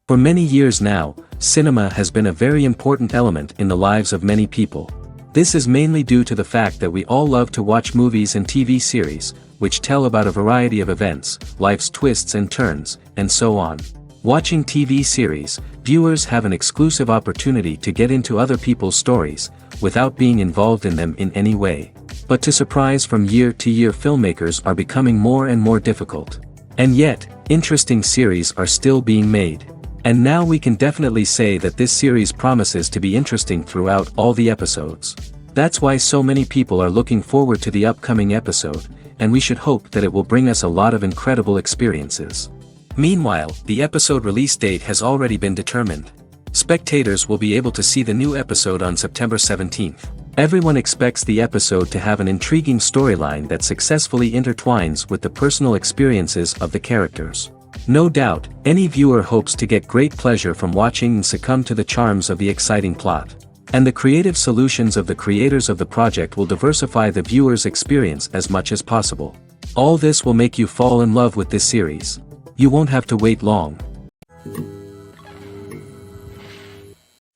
For many years now, cinema has been a very important element in the lives of many people. This is mainly due to the fact that we all love to watch movies and TV series, which tell about a variety of events, life's twists and turns, and so on. Watching TV series, viewers have an exclusive opportunity to get into other people's stories, without being involved in them in any way. But to surprise from year to year, filmmakers are becoming more and more difficult. And yet, interesting series are still being made. And now we can definitely say that this series promises to be interesting throughout all the episodes. That's why so many people are looking forward to the upcoming episode, and we should hope that it will bring us a lot of incredible experiences. Meanwhile, the episode release date has already been determined. Spectators will be able to see the new episode on September 17th. Everyone expects the episode to have an intriguing storyline that successfully intertwines with the personal experiences of the characters. No doubt, any viewer hopes to get great pleasure from watching and succumb to the charms of the exciting plot. And the creative solutions of the creators of the project will diversify the viewer's experience as much as possible. All this will make you fall in love with this series. You won't have to wait long.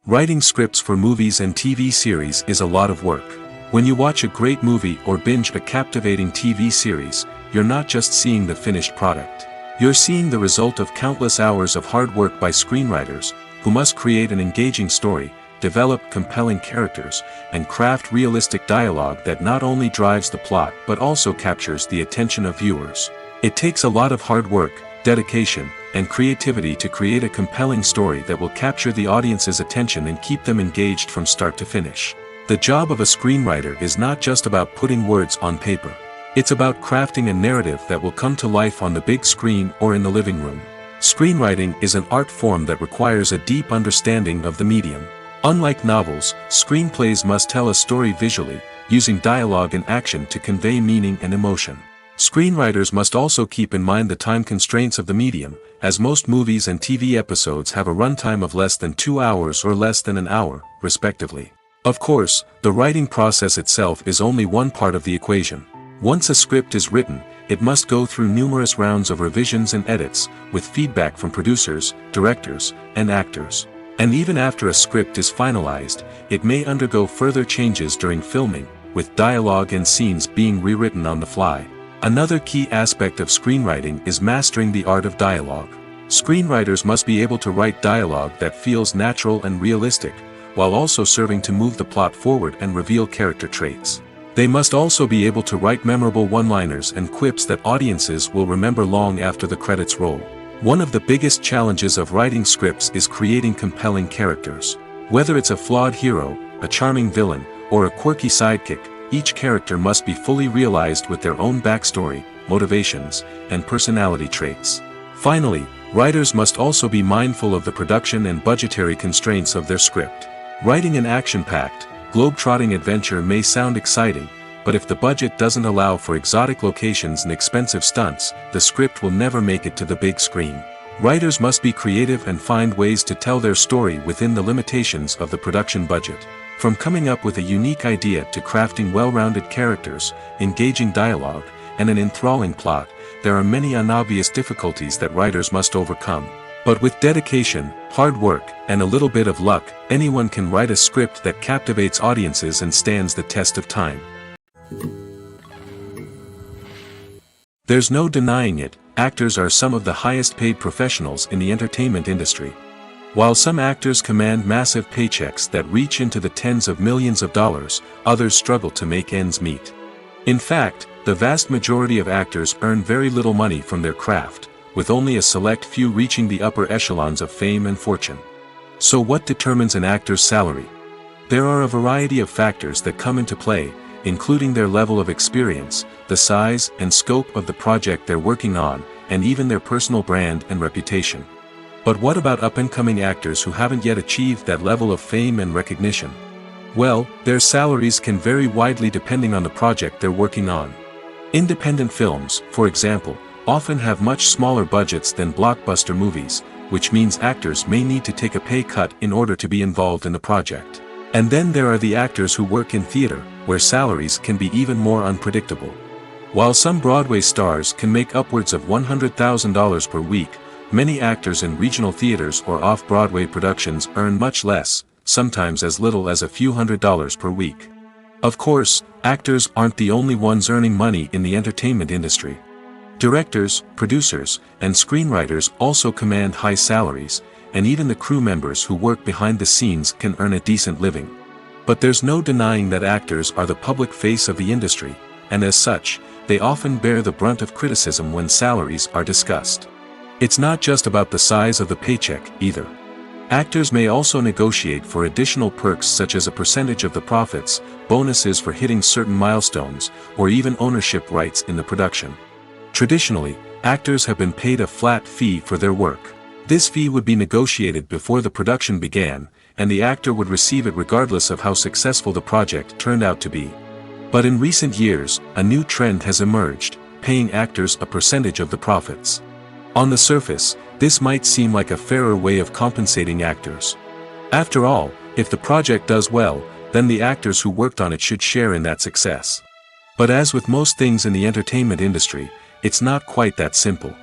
Writing scripts for movies and TV series is a lot of work. When you watch a great movie or binge a captivating TV series, you're not just seeing the finished product. You're seeing the result of countless hours of hard work by screenwriters, who must create an engaging story, develop compelling characters, and craft realistic dialogue that not only drives the plot but also captures the attention of viewers. It takes a lot of hard work, dedication, and creativity to create a compelling story that will capture the audience's attention and keep them engaged from start to finish. The job of a screenwriter is not just about putting words on paper. It's about crafting a narrative that will come to life on the big screen or in the living room. Screenwriting is an art form that requires a deep understanding of the medium. Unlike novels, screenplays must tell a story visually, using dialogue and action to convey meaning and emotion. Screenwriters must also keep in mind the time constraints of the medium, as most movies and TV episodes have a runtime of less than 2 hours or less than an hour, respectively. Of course, the writing process itself is only one part of the equation. Once a script is written, it must go through numerous rounds of revisions and edits, with feedback from producers, directors, and actors. And even after a script is finalized, it may undergo further changes during filming, with dialogue and scenes being rewritten on the fly. Another key aspect of screenwriting is mastering the art of dialogue. Screenwriters must be able to write dialogue that feels natural and realistic, while also serving to move the plot forward and reveal character traits. They must also be able to write memorable one-liners and quips that audiences will remember long after the credits roll. One of the biggest challenges of writing scripts is creating compelling characters. Whether it's a flawed hero, a charming villain, or a quirky sidekick, each character must be fully realized with their own backstory, motivations, and personality traits. Finally, writers must also be mindful of the production and budgetary constraints of their script. Writing an action-packed, globe-trotting adventure may sound exciting, but if the budget doesn't allow for exotic locations and expensive stunts, the script will never make it to the big screen. Writers must be creative and find ways to tell their story within the limitations of the production budget. From coming up with a unique idea to crafting well-rounded characters, engaging dialogue, and an enthralling plot, there are many unobvious difficulties that writers must overcome. But with dedication, hard work, and a little bit of luck, anyone can write a script that captivates audiences and stands the test of time. There's no denying it, actors are some of the highest paid professionals in the entertainment industry. While some actors command massive paychecks that reach into the tens of millions of dollars, others struggle to make ends meet. In fact, the vast majority of actors earn very little money from their craft, with only a select few reaching the upper echelons of fame and fortune. So what determines an actor's salary? There are a variety of factors that come into play, including their level of experience, the size and scope of the project they're working on, and even their personal brand and reputation. But what about up-and-coming actors who haven't yet achieved that level of fame and recognition? Well, their salaries can vary widely depending on the project they're working on. Independent films, for example, often have much smaller budgets than blockbuster movies, which means actors may need to take a pay cut in order to be involved in the project. And then there are the actors who work in theater, where salaries can be even more unpredictable. While some Broadway stars can make upwards of $100,000 per week, many actors in regional theaters or off-Broadway productions earn much less, sometimes as little as a few $100s per week. Of course, actors aren't the only ones earning money in the entertainment industry. Directors, producers, and screenwriters also command high salaries, and even the crew members who work behind the scenes can earn a decent living. But there's no denying that actors are the public face of the industry, and as such, they often bear the brunt of criticism when salaries are discussed. It's not just about the size of the paycheck, either. Actors may also negotiate for additional perks such as a percentage of the profits, bonuses for hitting certain milestones, or even ownership rights in the production. Traditionally, actors have been paid a flat fee for their work. This fee would be negotiated before the production began, and the actor would receive it regardless of how successful the project turned out to be. But in recent years, a new trend has emerged, paying actors a percentage of the profits. On the surface, this might seem like a fairer way of compensating actors. After all, if the project does well, then the actors who worked on it should share in that success. But as with most things in the entertainment industry, it's not quite that simple.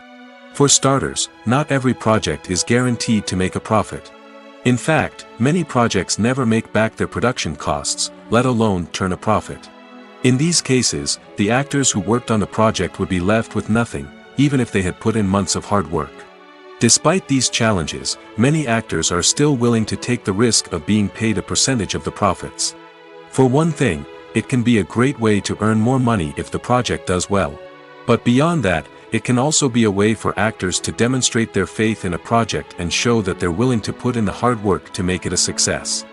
For starters, not every project is guaranteed to make a profit. In fact, many projects never make back their production costs, let alone turn a profit. In these cases, the actors who worked on the project would be left with nothing, even if they had put in months of hard work. Despite these challenges, many actors are still willing to take the risk of being paid a percentage of the profits. For one thing, it can be a great way to earn more money if the project does well. But beyond that, it can also be a way for actors to demonstrate their faith in a project and show that they're willing to put in the hard work to make it a success.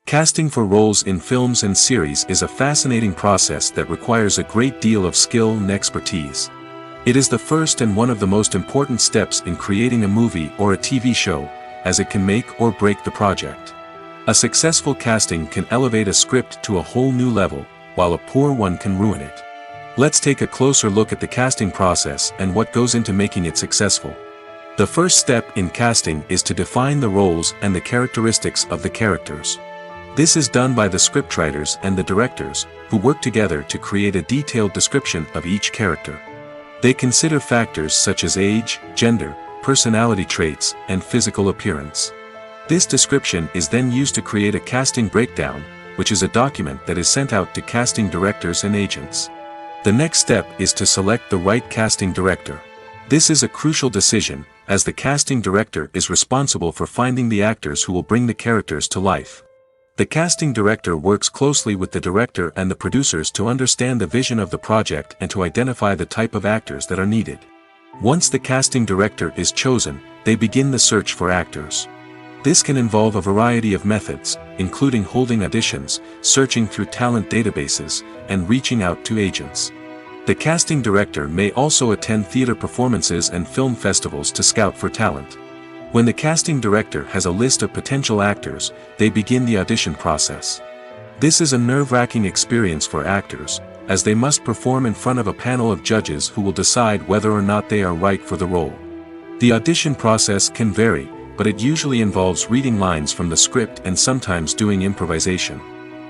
Casting for roles in films and series is a fascinating process that requires a great deal of skill and expertise. It is the first and one of the most important steps in creating a movie or a TV show, as it can make or break the project. A successful casting can elevate a script to a whole new level, while a poor one can ruin it. Let's take a closer look at the casting process and what goes into making it successful. The first step in casting is to define the roles and the characteristics of the characters. This is done by the scriptwriters and the directors, who work together to create a detailed description of each character. They consider factors such as age, gender, personality traits, and physical appearance. This description is then used to create a casting breakdown, which is a document that is sent out to casting directors and agents. The next step is to select the right casting director. This is a crucial decision, as the casting director is responsible for finding the actors who will bring the characters to life. The casting director works closely with the director and the producers to understand the vision of the project and to identify the type of actors that are needed. Once the casting director is chosen, they begin the search for actors. This can involve a variety of methods, including holding auditions, searching through talent databases, and reaching out to agents. The casting director may also attend theater performances and film festivals to scout for talent. When the casting director has a list of potential actors, they begin the audition process. This is a nerve-wracking experience for actors, as they must perform in front of a panel of judges who will decide whether or not they are right for the role. The audition process can vary, but it usually involves reading lines from the script and sometimes doing improvisation.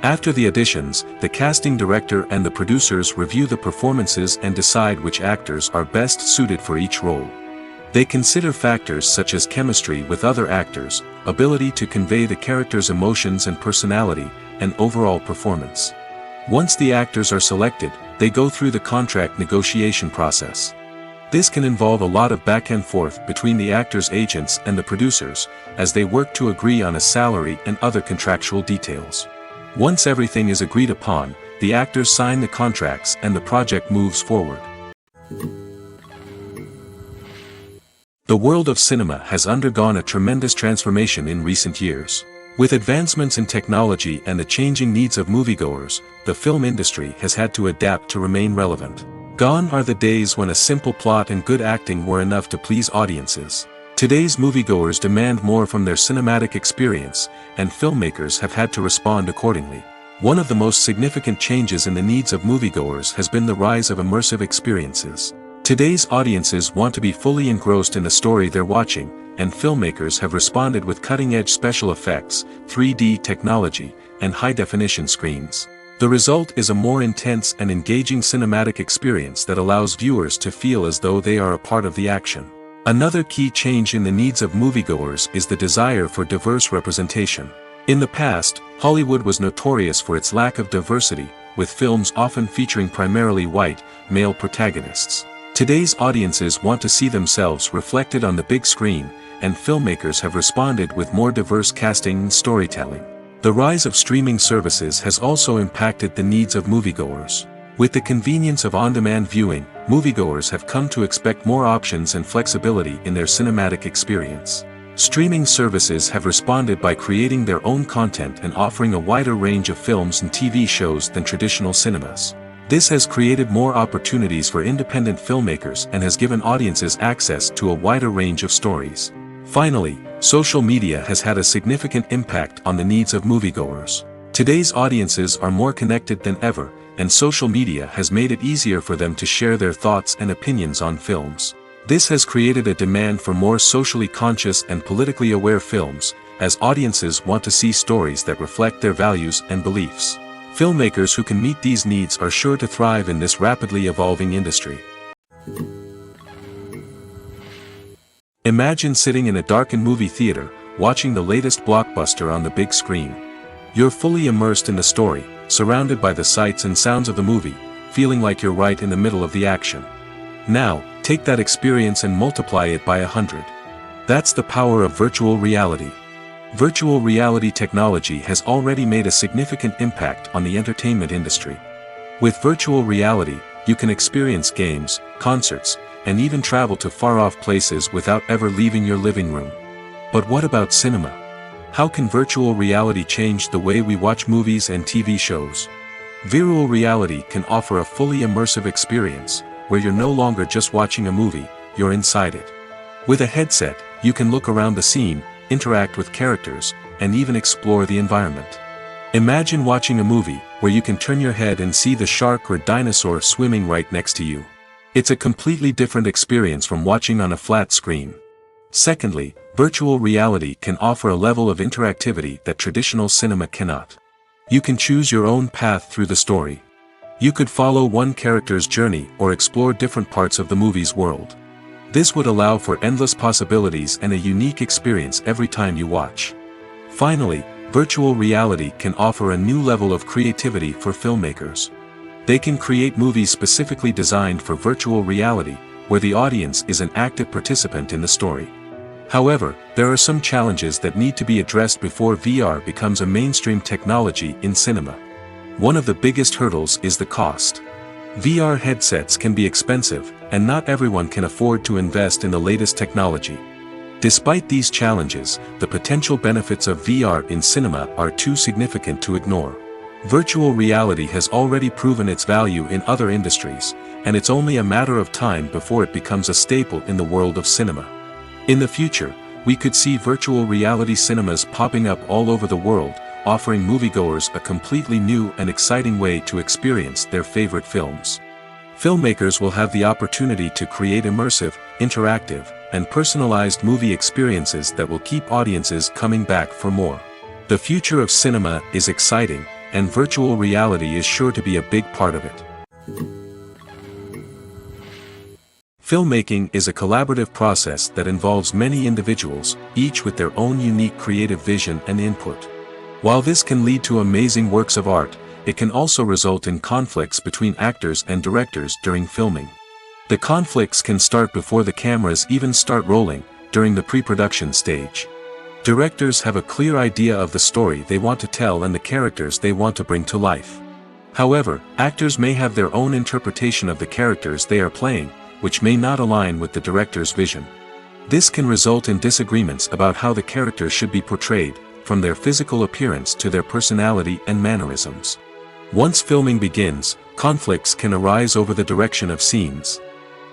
After the auditions, the casting director and the producers review the performances and decide which actors are best suited for each role. They consider factors such as chemistry with other actors, ability to convey the character's emotions and personality, and overall performance. Once the actors are selected, they go through the contract negotiation process. This can involve a lot of back and forth between the actors' agents and the producers, as they work to agree on a salary and other contractual details. Once everything is agreed upon, the actors sign the contracts and the project moves forward. The world of cinema has undergone a tremendous transformation in recent years. With advancements in technology and the changing needs of moviegoers, the film industry has had to adapt to remain relevant. Gone are the days when a simple plot and good acting were enough to please audiences. Today's moviegoers demand more from their cinematic experience, and filmmakers have had to respond accordingly. One of the most significant changes in the needs of moviegoers has been the rise of immersive experiences. Today's audiences want to be fully engrossed in the story they're watching, and filmmakers have responded with cutting-edge special effects, 3D technology, and high-definition screens. The result is a more intense and engaging cinematic experience that allows viewers to feel as though they are a part of the action. Another key change in the needs of moviegoers is the desire for diverse representation. In the past, Hollywood was notorious for its lack of diversity, with films often featuring primarily white, male protagonists. Today's audiences want to see themselves reflected on the big screen, and filmmakers have responded with more diverse casting and storytelling. The rise of streaming services has also impacted the needs of moviegoers. With the convenience of on-demand viewing, moviegoers have come to expect more options and flexibility in their cinematic experience. Streaming services have responded by creating their own content and offering a wider range of films and TV shows than traditional cinemas. This has created more opportunities for independent filmmakers and has given audiences access to a wider range of stories. Finally, social media has had a significant impact on the needs of moviegoers. Today's audiences are more connected than ever, and social media has made it easier for them to share their thoughts and opinions on films. This has created a demand for more socially conscious and politically aware films, as audiences want to see stories that reflect their values and beliefs. Filmmakers who can meet these needs are sure to thrive in this rapidly evolving industry. Imagine sitting in a darkened movie theater, watching the latest blockbuster on the big screen. You're fully immersed in the story, surrounded by the sights and sounds of the movie, feeling like you're right in the middle of the action. Now, take that experience and multiply it by 100. That's the power of virtual reality. Virtual reality technology has already made a significant impact on the entertainment industry. With virtual reality, you can experience games, concerts, and even travel to far-off places without ever leaving your living room. But what about cinema? How can virtual reality change the way we watch movies and TV shows? Virtual reality can offer a fully immersive experience, where you're no longer just watching a movie, you're inside it. With a headset, you can look around the scene, interact with characters, and even explore the environment. Imagine watching a movie where you can turn your head and see the shark or dinosaur swimming right next to you. It's a completely different experience from watching on a flat screen. Secondly, virtual reality can offer a level of interactivity that traditional cinema cannot. You can choose your own path through the story. You could follow one character's journey or explore different parts of the movie's world. This would allow for endless possibilities and a unique experience every time you watch. Finally, virtual reality can offer a new level of creativity for filmmakers. They can create movies specifically designed for virtual reality, where the audience is an active participant in the story. However, there are some challenges that need to be addressed before VR becomes a mainstream technology in cinema. One of the biggest hurdles is the cost. VR headsets can be expensive, and not everyone can afford to invest in the latest technology. Despite these challenges, the potential benefits of VR in cinema are too significant to ignore. Virtual reality has already proven its value in other industries, and it's only a matter of time before it becomes a staple in the world of cinema. In the future, we could see virtual reality cinemas popping up all over the world, offering moviegoers a completely new and exciting way to experience their favorite films. Filmmakers will have the opportunity to create immersive, interactive, and personalized movie experiences that will keep audiences coming back for more. The future of cinema is exciting, and virtual reality is sure to be a big part of it. Filmmaking is a collaborative process that involves many individuals, each with their own unique creative vision and input. While this can lead to amazing works of art, it can also result in conflicts between actors and directors during filming. The conflicts can start before the cameras even start rolling, during the pre-production stage. Directors have a clear idea of the story they want to tell and the characters they want to bring to life. However, actors may have their own interpretation of the characters they are playing, which may not align with the director's vision. This can result in disagreements about how the characters should be portrayed, from their physical appearance to their personality and mannerisms. Once filming begins, conflicts can arise over the direction of scenes.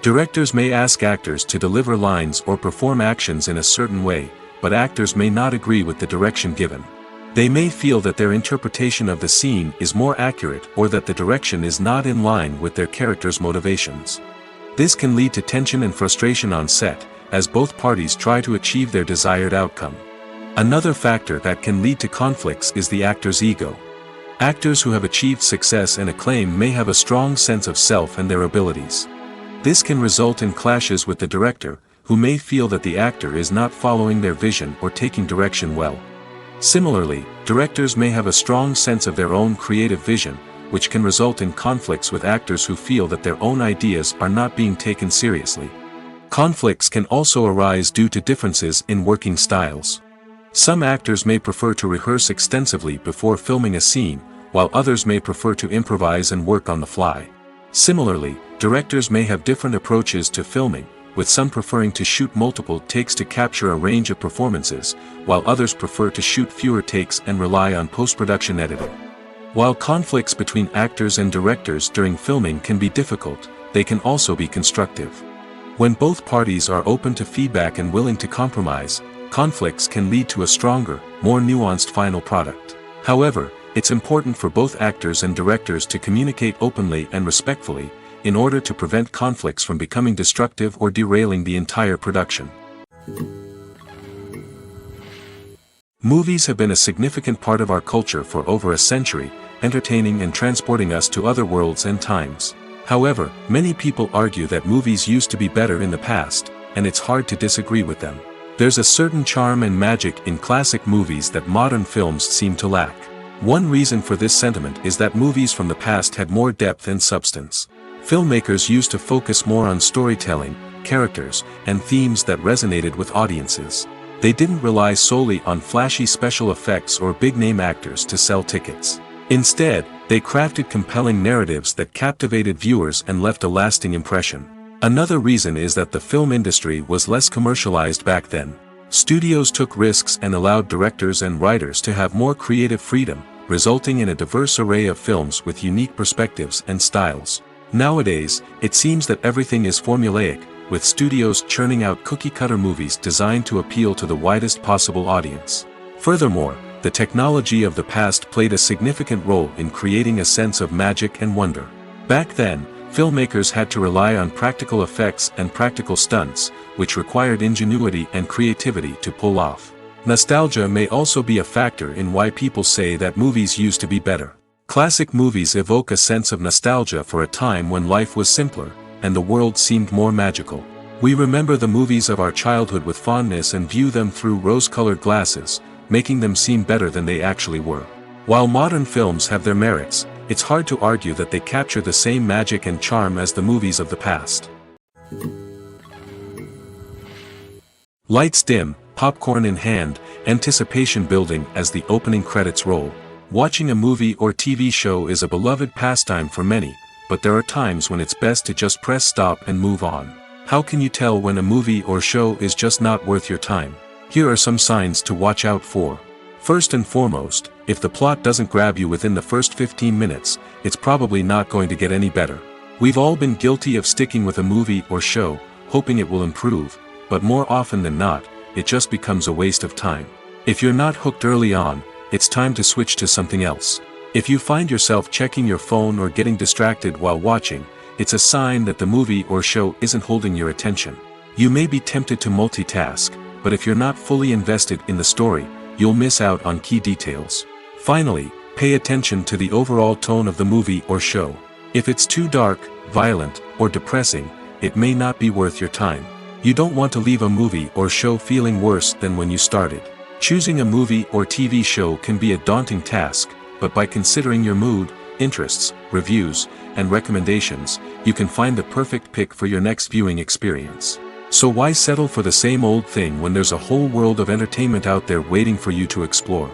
Directors may ask actors to deliver lines or perform actions in a certain way, but actors may not agree with the direction given. They may feel that their interpretation of the scene is more accurate or that the direction is not in line with their character's motivations. This can lead to tension and frustration on set, as both parties try to achieve their desired outcome. Another factor that can lead to conflicts is the actor's ego. Actors who have achieved success and acclaim may have a strong sense of self and their abilities. This can result in clashes with the director, who may feel that the actor is not following their vision or taking direction well. Similarly, directors may have a strong sense of their own creative vision, which can result in conflicts with actors who feel that their own ideas are not being taken seriously. Conflicts can also arise due to differences in working styles. Some actors may prefer to rehearse extensively before filming a scene, while others may prefer to improvise and work on the fly. Similarly, directors may have different approaches to filming, with some preferring to shoot multiple takes to capture a range of performances, while others prefer to shoot fewer takes and rely on post-production editing. While conflicts between actors and directors during filming can be difficult, they can also be constructive. When both parties are open to feedback and willing to compromise, conflicts can lead to a stronger, more nuanced final product. However, it's important for both actors and directors to communicate openly and respectfully, in order to prevent conflicts from becoming destructive or derailing the entire production. Movies have been a significant part of our culture for over a century, entertaining and transporting us to other worlds and times. However, many people argue that movies used to be better in the past, and it's hard to disagree with them. There's a certain charm and magic in classic movies that modern films seem to lack. One reason for this sentiment is that movies from the past had more depth and substance. Filmmakers used to focus more on storytelling, characters, and themes that resonated with audiences. They didn't rely solely on flashy special effects or big-name actors to sell tickets. Instead, they crafted compelling narratives that captivated viewers and left a lasting impression. Another reason is that the film industry was less commercialized back then. Studios took risks and allowed directors and writers to have more creative freedom, resulting in a diverse array of films with unique perspectives and styles. Nowadays, it seems that everything is formulaic, with studios churning out cookie-cutter movies designed to appeal to the widest possible audience. Furthermore, the technology of the past played a significant role in creating a sense of magic and wonder. Back then, filmmakers had to rely on practical effects and practical stunts, which required ingenuity and creativity to pull off. Nostalgia may also be a factor in why people say that movies used to be better. Classic movies evoke a sense of nostalgia for a time when life was simpler, and the world seemed more magical. We remember the movies of our childhood with fondness and view them through rose-colored glasses, making them seem better than they actually were. While modern films have their merits, it's hard to argue that they capture the same magic and charm as the movies of the past. Lights dim, popcorn in hand, anticipation building as the opening credits roll. Watching a movie or TV show is a beloved pastime for many, but there are times when it's best to just press stop and move on. How can you tell when a movie or show is just not worth your time? Here are some signs to watch out for. First and foremost, if the plot doesn't grab you within the first 15 minutes, it's probably not going to get any better. We've all been guilty of sticking with a movie or show, hoping it will improve, but more often than not, it just becomes a waste of time. If you're not hooked early on, it's time to switch to something else. If you find yourself checking your phone or getting distracted while watching, it's a sign that the movie or show isn't holding your attention. You may be tempted to multitask, but if you're not fully invested in the story, you'll miss out on key details. Finally, pay attention to the overall tone of the movie or show. If it's too dark, violent, or depressing, it may not be worth your time. You don't want to leave a movie or show feeling worse than when you started. Choosing a movie or TV show can be a daunting task, but by considering your mood, interests, reviews, and recommendations, you can find the perfect pick for your next viewing experience. So why settle for the same old thing when there's a whole world of entertainment out there waiting for you to explore?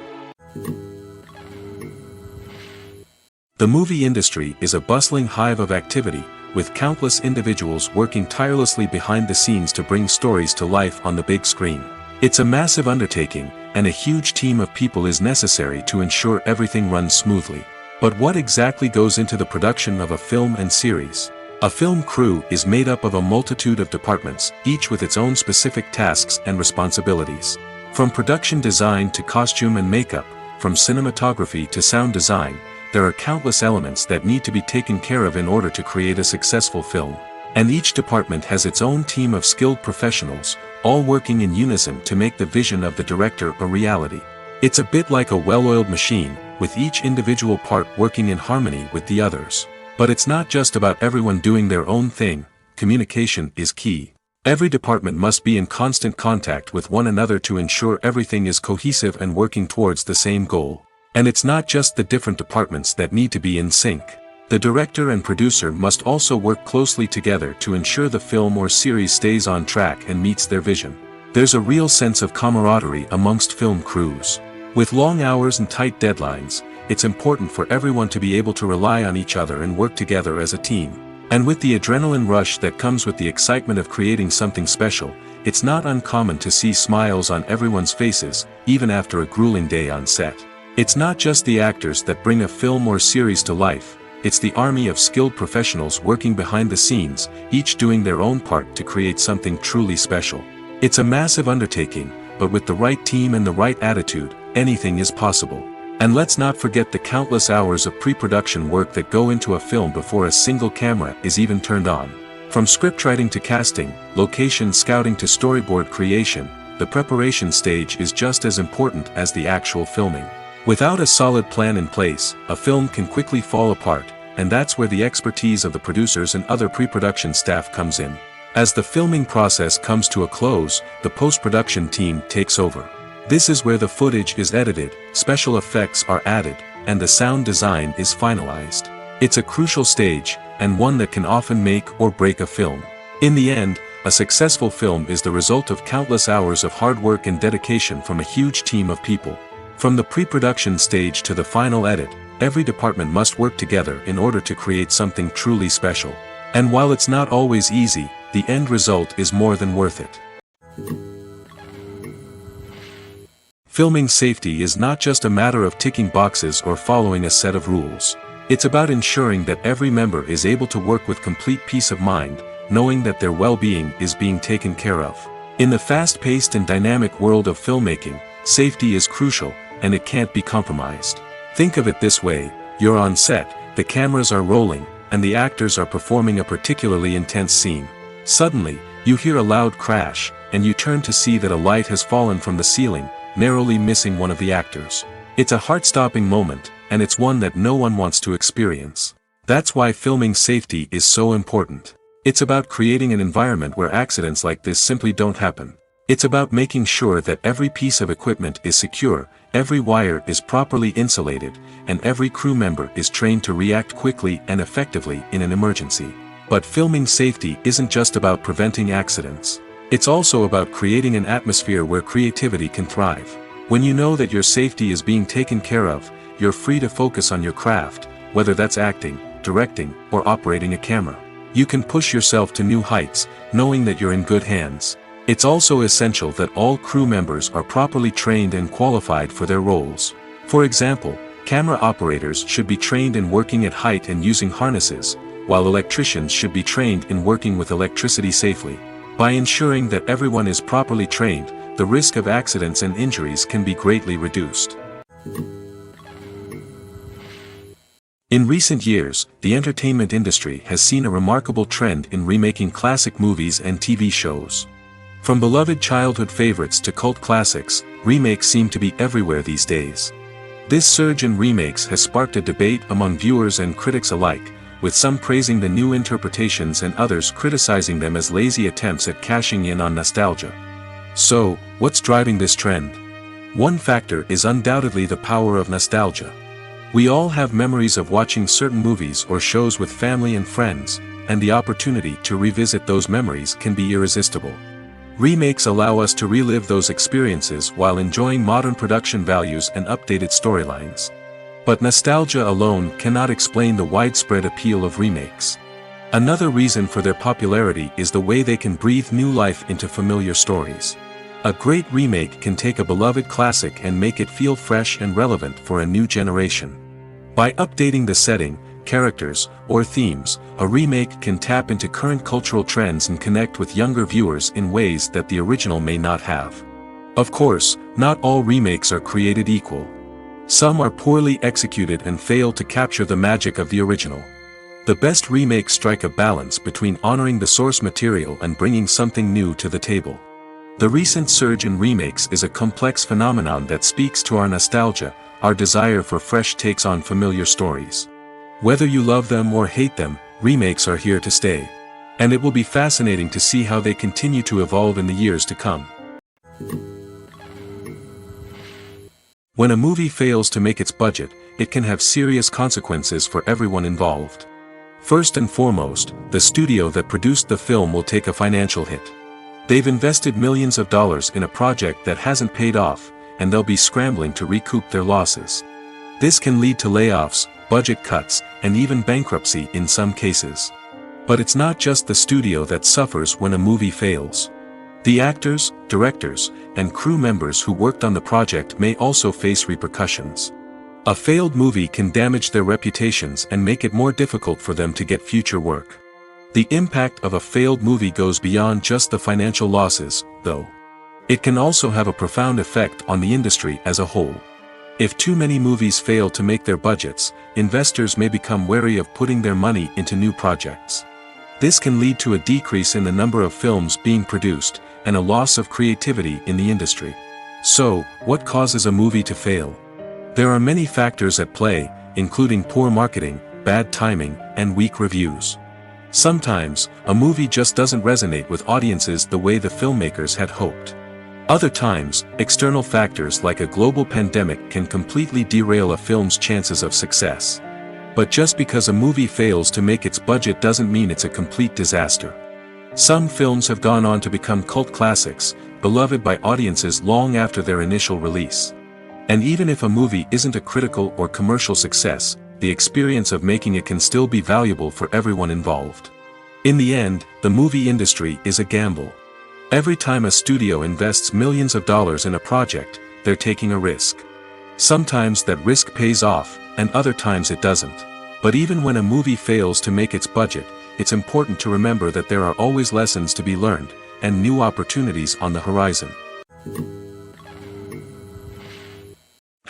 The movie industry is a bustling hive of activity, with countless individuals working tirelessly behind the scenes to bring stories to life on the big screen. It's a massive undertaking, and a huge team of people is necessary to ensure everything runs smoothly. But what exactly goes into the production of a film and series? A film crew is made up of a multitude of departments, each with its own specific tasks and responsibilities. From production design to costume and makeup, from cinematography to sound design, there are countless elements that need to be taken care of in order to create a successful film. And each department has its own team of skilled professionals, all working in unison to make the vision of the director a reality. It's a bit like a well-oiled machine, with each individual part working in harmony with the others. But it's not just about everyone doing their own thing. Communication is key. Every department must be in constant contact with one another to ensure everything is cohesive and working towards the same goal. And it's not just the different departments that need to be in sync. The director and producer must also work closely together to ensure the film or series stays on track and meets their vision. There's a real sense of camaraderie amongst film crews. With long hours and tight deadlines, it's important for everyone to be able to rely on each other and work together as a team. And with the adrenaline rush that comes with the excitement of creating something special, it's not uncommon to see smiles on everyone's faces, even after a grueling day on set. It's not just the actors that bring a film or series to life, it's the army of skilled professionals working behind the scenes, each doing their own part to create something truly special. It's a massive undertaking, but with the right team and the right attitude, anything is possible. And let's not forget the countless hours of pre-production work that go into a film before a single camera is even turned on. From scriptwriting to casting, location scouting to storyboard creation, the preparation stage is just as important as the actual filming. Without a solid plan in place, a film can quickly fall apart, and that's where the expertise of the producers and other pre-production staff comes in. As the filming process comes to a close, the post-production team takes over. This is where the footage is edited, special effects are added, and the sound design is finalized. It's a crucial stage, and one that can often make or break a film. In the end, a successful film is the result of countless hours of hard work and dedication from a huge team of people. From the pre-production stage to the final edit, every department must work together in order to create something truly special. And while it's not always easy, the end result is more than worth it. Filming safety is not just a matter of ticking boxes or following a set of rules. It's about ensuring that every member is able to work with complete peace of mind, knowing that their well-being is being taken care of. In the fast-paced and dynamic world of filmmaking, safety is crucial, and it can't be compromised. Think of it this way, you're on set, the cameras are rolling, and the actors are performing a particularly intense scene. Suddenly, you hear a loud crash, and you turn to see that a light has fallen from the ceiling, narrowly missing one of the actors. It's a heart-stopping moment, and it's one that no one wants to experience. That's why filming safety is so important. It's about creating an environment where accidents like this simply don't happen. It's about making sure that every piece of equipment is secure, every wire is properly insulated, and every crew member is trained to react quickly and effectively in an emergency. But filming safety isn't just about preventing accidents. It's also about creating an atmosphere where creativity can thrive. When you know that your safety is being taken care of, you're free to focus on your craft, whether that's acting, directing, or operating a camera. You can push yourself to new heights, knowing that you're in good hands. It's also essential that all crew members are properly trained and qualified for their roles. For example, camera operators should be trained in working at height and using harnesses, while electricians should be trained in working with electricity safely. By ensuring that everyone is properly trained, the risk of accidents and injuries can be greatly reduced. In recent years, the entertainment industry has seen a remarkable trend in remaking classic movies and TV shows. From beloved childhood favorites to cult classics, remakes seem to be everywhere these days. This surge in remakes has sparked a debate among viewers and critics alike, with some praising the new interpretations and others criticizing them as lazy attempts at cashing in on nostalgia. So, what's driving this trend? One factor is undoubtedly the power of nostalgia. We all have memories of watching certain movies or shows with family and friends, and the opportunity to revisit those memories can be irresistible. Remakes allow us to relive those experiences while enjoying modern production values and updated storylines. But nostalgia alone cannot explain the widespread appeal of remakes. Another reason for their popularity is the way they can breathe new life into familiar stories. A great remake can take a beloved classic and make it feel fresh and relevant for a new generation. By updating the setting, characters, or themes, a remake can tap into current cultural trends and connect with younger viewers in ways that the original may not have. Of course, not all remakes are created equal. Some are poorly executed and fail to capture the magic of the original. The best remakes strike a balance between honoring the source material and bringing something new to the table. The recent surge in remakes is a complex phenomenon that speaks to our nostalgia, our desire for fresh takes on familiar stories. Whether you love them or hate them, remakes are here to stay. And it will be fascinating to see how they continue to evolve in the years to come. When a movie fails to make its budget, it can have serious consequences for everyone involved. First and foremost, the studio that produced the film will take a financial hit. They've invested millions of dollars in a project that hasn't paid off, and they'll be scrambling to recoup their losses. This can lead to layoffs, budget cuts, and even bankruptcy in some cases. But it's not just the studio that suffers when a movie fails. The actors, directors, and crew members who worked on the project may also face repercussions. A failed movie can damage their reputations and make it more difficult for them to get future work. The impact of a failed movie goes beyond just the financial losses, though. It can also have a profound effect on the industry as a whole. If too many movies fail to make their budgets, investors may become wary of putting their money into new projects. This can lead to a decrease in the number of films being produced, and a loss of creativity in the industry. So, what causes a movie to fail? There are many factors at play, including poor marketing, bad timing, and weak reviews. Sometimes, a movie just doesn't resonate with audiences the way the filmmakers had hoped. Other times, external factors like a global pandemic can completely derail a film's chances of success. But just because a movie fails to make its budget doesn't mean it's a complete disaster. Some films have gone on to become cult classics, beloved by audiences long after their initial release. And even if a movie isn't a critical or commercial success, the experience of making it can still be valuable for everyone involved. In the end, the movie industry is a gamble. Every time a studio invests millions of dollars in a project, they're taking a risk. Sometimes that risk pays off, and other times it doesn't. But even when a movie fails to make its budget, it's important to remember that there are always lessons to be learned, and new opportunities on the horizon.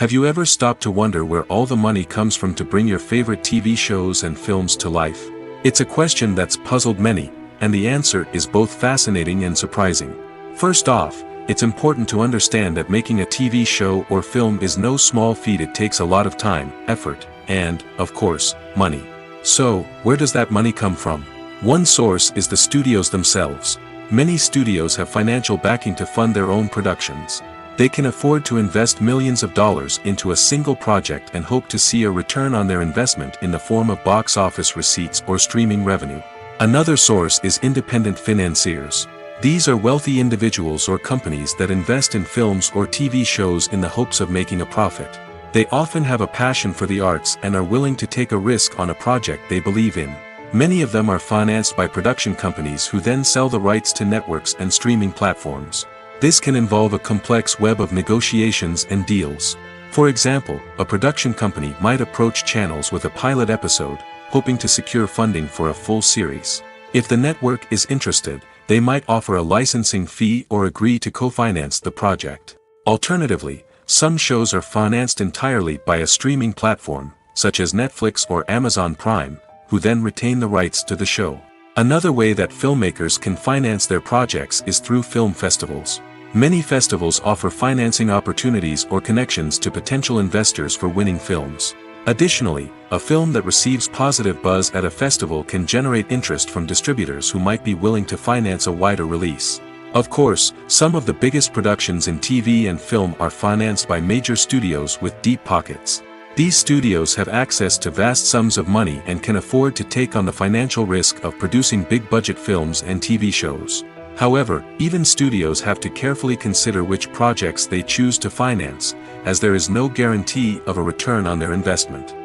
Have you ever stopped to wonder where all the money comes from to bring your favorite TV shows and films to life? It's a question that's puzzled many, and the answer is both fascinating and surprising. First off, it's important to understand that making a TV show or film is no small feat. It takes a lot of time, effort, and, of course, money. So, where does that money come from? One source is the studios themselves. Many studios have financial backing to fund their own productions. They can afford to invest millions of dollars into a single project and hope to see a return on their investment in the form of box office receipts or streaming revenue. Another source is independent financiers. These are wealthy individuals or companies that invest in films or TV shows in the hopes of making a profit. They often have a passion for the arts and are willing to take a risk on a project they believe in. Many of them are financed by production companies who then sell the rights to networks and streaming platforms. This can involve a complex web of negotiations and deals. For example, a production company might approach channels with a pilot episode, hoping to secure funding for a full series. If the network is interested, they might offer a licensing fee or agree to co-finance the project. Alternatively, some shows are financed entirely by a streaming platform, such as Netflix or Amazon Prime, who then retain the rights to the show. Another way that filmmakers can finance their projects is through film festivals. Many festivals offer financing opportunities or connections to potential investors for winning films. Additionally, a film that receives positive buzz at a festival can generate interest from distributors who might be willing to finance a wider release. Of course, some of the biggest productions in TV and film are financed by major studios with deep pockets. These studios have access to vast sums of money and can afford to take on the financial risk of producing big-budget films and TV shows. However, even studios have to carefully consider which projects they choose to finance, as there is no guarantee of a return on their investment.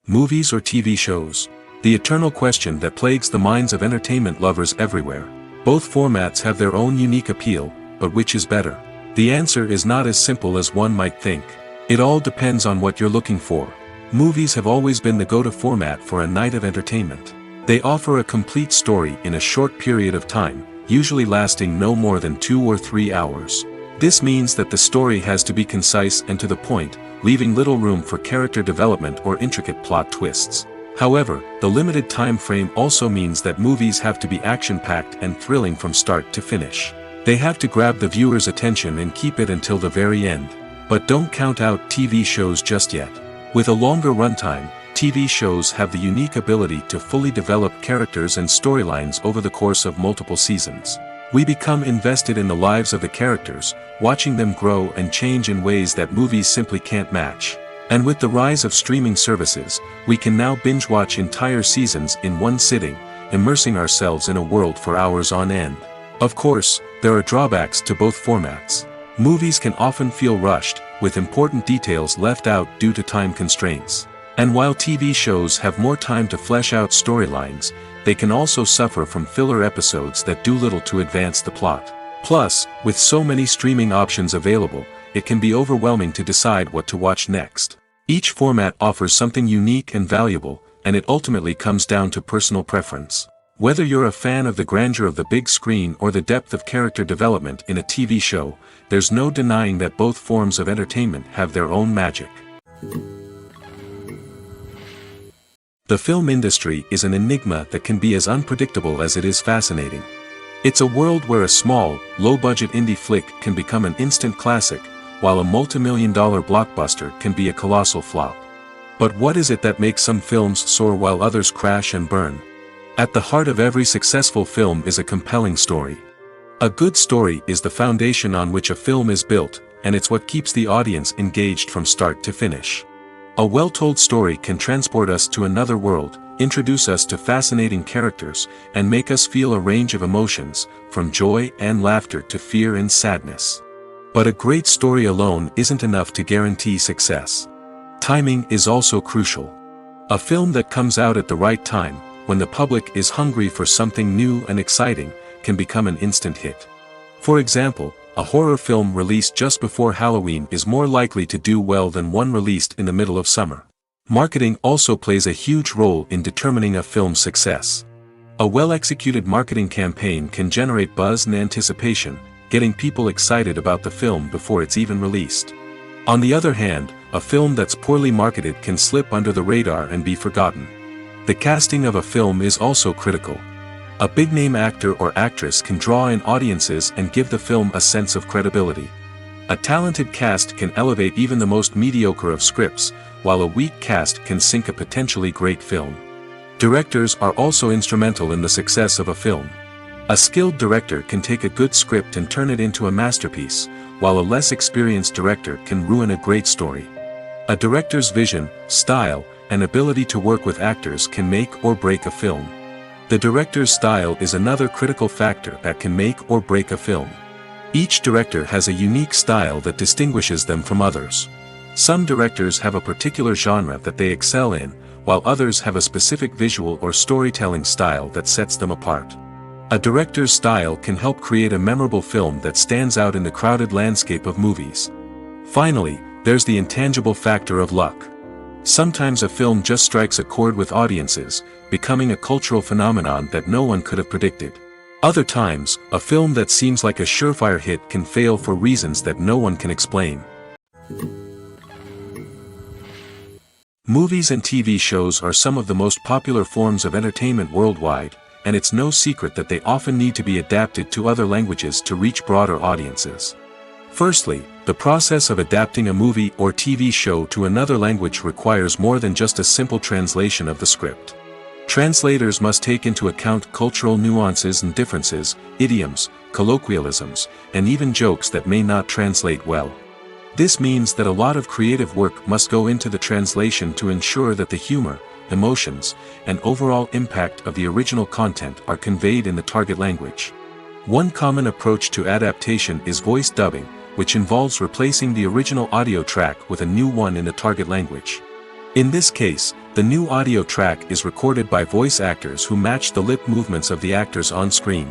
Movies or TV shows? The eternal question that plagues the minds of entertainment lovers everywhere. Both formats have their own unique appeal, but which is better? The answer is not as simple as one might think. It all depends on what you're looking for. Movies have always been the go-to format for a night of entertainment. They offer a complete story in a short period of time, usually lasting no more than 2 or 3 hours. This means that the story has to be concise and to the point, leaving little room for character development or intricate plot twists. However, the limited time frame also means that movies have to be action-packed and thrilling from start to finish. They have to grab the viewer's attention and keep it until the very end. But don't count out TV shows just yet. With a longer runtime, TV shows have the unique ability to fully develop characters and storylines over the course of multiple seasons. We become invested in the lives of the characters, watching them grow and change in ways that movies simply can't match. And with the rise of streaming services, we can now binge-watch entire seasons in one sitting, immersing ourselves in a world for hours on end. Of course, there are drawbacks to both formats. Movies can often feel rushed, with important details left out due to time constraints. And while TV shows have more time to flesh out storylines, they can also suffer from filler episodes that do little to advance the plot. Plus, with so many streaming options available, it can be overwhelming to decide what to watch next. Each format offers something unique and valuable, and it ultimately comes down to personal preference. Whether you're a fan of the grandeur of the big screen or the depth of character development in a TV show, there's no denying that both forms of entertainment have their own magic. The film industry is an enigma that can be as unpredictable as it is fascinating. It's a world where a small, low-budget indie flick can become an instant classic, while a multi-million-dollar blockbuster can be a colossal flop. But what is it that makes some films soar while others crash and burn? At the heart of every successful film is a compelling story. A good story is the foundation on which a film is built, and it's what keeps the audience engaged from start to finish. A well-told story can transport us to another world, introduce us to fascinating characters, and make us feel a range of emotions, from joy and laughter to fear and sadness. But a great story alone isn't enough to guarantee success. Timing is also crucial. A film that comes out at the right time, when the public is hungry for something new and exciting, can become an instant hit. For example, a horror film released just before Halloween is more likely to do well than one released in the middle of summer. Marketing also plays a huge role in determining a film's success. A well-executed marketing campaign can generate buzz and anticipation, getting people excited about the film before it's even released. On the other hand, a film that's poorly marketed can slip under the radar and be forgotten. The casting of a film is also critical. A big-name actor or actress can draw in audiences and give the film a sense of credibility. A talented cast can elevate even the most mediocre of scripts, while a weak cast can sink a potentially great film. Directors are also instrumental in the success of a film. A skilled director can take a good script and turn it into a masterpiece, while a less experienced director can ruin a great story. A director's vision, style, and ability to work with actors can make or break a film. The director's style is another critical factor that can make or break a film. Each director has a unique style that distinguishes them from others. Some directors have a particular genre that they excel in, while others have a specific visual or storytelling style that sets them apart. A director's style can help create a memorable film that stands out in the crowded landscape of movies. Finally, there's the intangible factor of luck. Sometimes a film just strikes a chord with audiences, becoming a cultural phenomenon that no one could have predicted. Other times, a film that seems like a surefire hit can fail for reasons that no one can explain. Movies and TV shows are some of the most popular forms of entertainment worldwide, and it's no secret that they often need to be adapted to other languages to reach broader audiences. Firstly, the process of adapting a movie or TV show to another language requires more than just a simple translation of the script. Translators must take into account cultural nuances and differences, idioms, colloquialisms, and even jokes that may not translate well. This means that a lot of creative work must go into the translation to ensure that the humor, emotions, and overall impact of the original content are conveyed in the target language. One common approach to adaptation is voice dubbing, which involves replacing the original audio track with a new one in the target language. In this case, the new audio track is recorded by voice actors who match the lip movements of the actors on screen.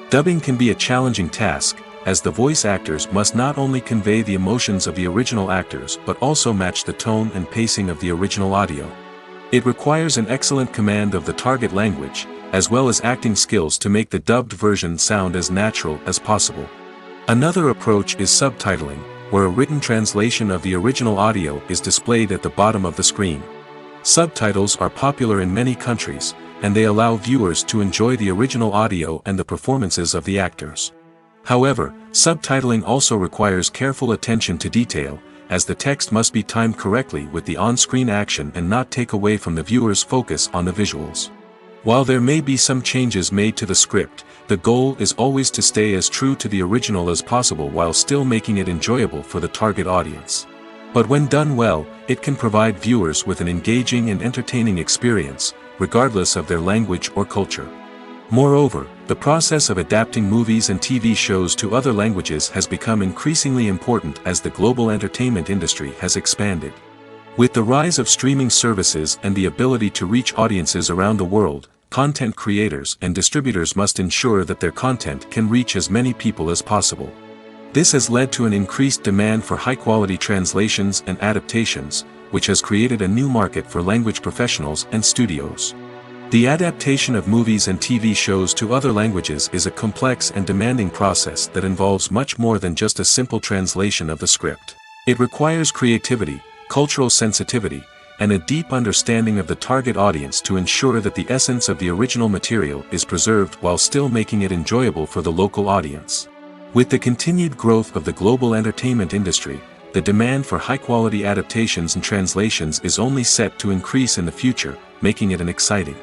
Dubbing can be a challenging task, as the voice actors must not only convey the emotions of the original actors but also match the tone and pacing of the original audio. It requires an excellent command of the target language, as well as acting skills to make the dubbed version sound as natural as possible. Another approach is subtitling, where a written translation of the original audio is displayed at the bottom of the screen. Subtitles are popular in many countries, and they allow viewers to enjoy the original audio and the performances of the actors. However, subtitling also requires careful attention to detail, as the text must be timed correctly with the on-screen action and not take away from the viewer's focus on the visuals. While there may be some changes made to the script, the goal is always to stay as true to the original as possible while still making it enjoyable for the target audience. But when done well, it can provide viewers with an engaging and entertaining experience, regardless of their language or culture. Moreover, the process of adapting movies and TV shows to other languages has become increasingly important as the global entertainment industry has expanded. With the rise of streaming services and the ability to reach audiences around the world, content creators and distributors must ensure that their content can reach as many people as possible. This has led to an increased demand for high-quality translations and adaptations, which has created a new market for language professionals and studios. The adaptation of movies and TV shows to other languages is a complex and demanding process that involves much more than just a simple translation of the script. It requires creativity, cultural sensitivity, and a deep understanding of the target audience to ensure that the essence of the original material is preserved while still making it enjoyable for the local audience. With the continued growth of the global entertainment industry, the demand for high-quality adaptations and translations is only set to increase in the future, making it an exciting.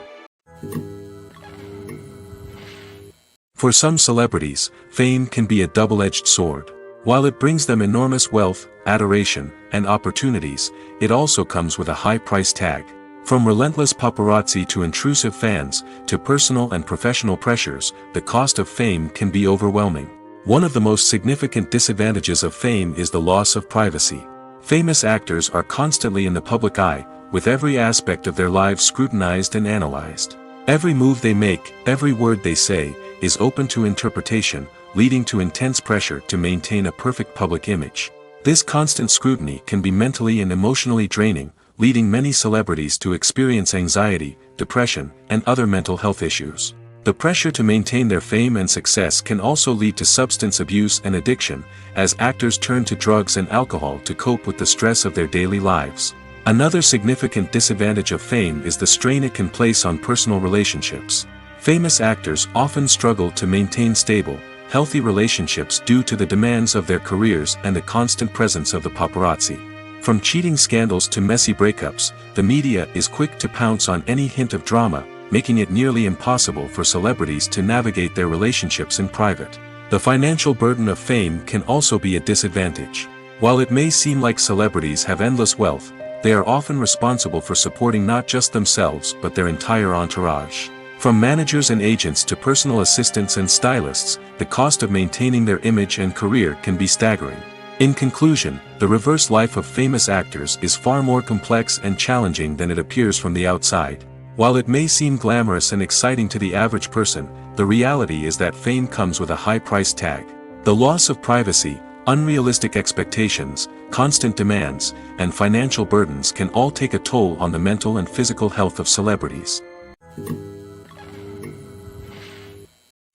For some celebrities, fame can be a double-edged sword. While it brings them enormous wealth, adoration, and opportunities, it also comes with a high price tag. From relentless paparazzi to intrusive fans, to personal and professional pressures, the cost of fame can be overwhelming. One of the most significant disadvantages of fame is the loss of privacy. Famous actors are constantly in the public eye, with every aspect of their lives scrutinized and analyzed. Every move they make, every word they say, is open to interpretation, leading to intense pressure to maintain a perfect public image. This constant scrutiny can be mentally and emotionally draining, leading many celebrities to experience anxiety, depression, and other mental health issues. The pressure to maintain their fame and success can also lead to substance abuse and addiction, as actors turn to drugs and alcohol to cope with the stress of their daily lives. Another significant disadvantage of fame is the strain it can place on personal relationships. Famous actors often struggle to maintain stable, healthy relationships due to the demands of their careers and the constant presence of the paparazzi. From cheating scandals to messy breakups, the media is quick to pounce on any hint of drama, making it nearly impossible for celebrities to navigate their relationships in private. The financial burden of fame can also be a disadvantage. While it may seem like celebrities have endless wealth, they are often responsible for supporting not just themselves but their entire entourage. From managers and agents to personal assistants and stylists, the cost of maintaining their image and career can be staggering. In conclusion, the reverse life of famous actors is far more complex and challenging than it appears from the outside. While it may seem glamorous and exciting to the average person, the reality is that fame comes with a high price tag. The loss of privacy, unrealistic expectations, constant demands, and financial burdens can all take a toll on the mental and physical health of celebrities.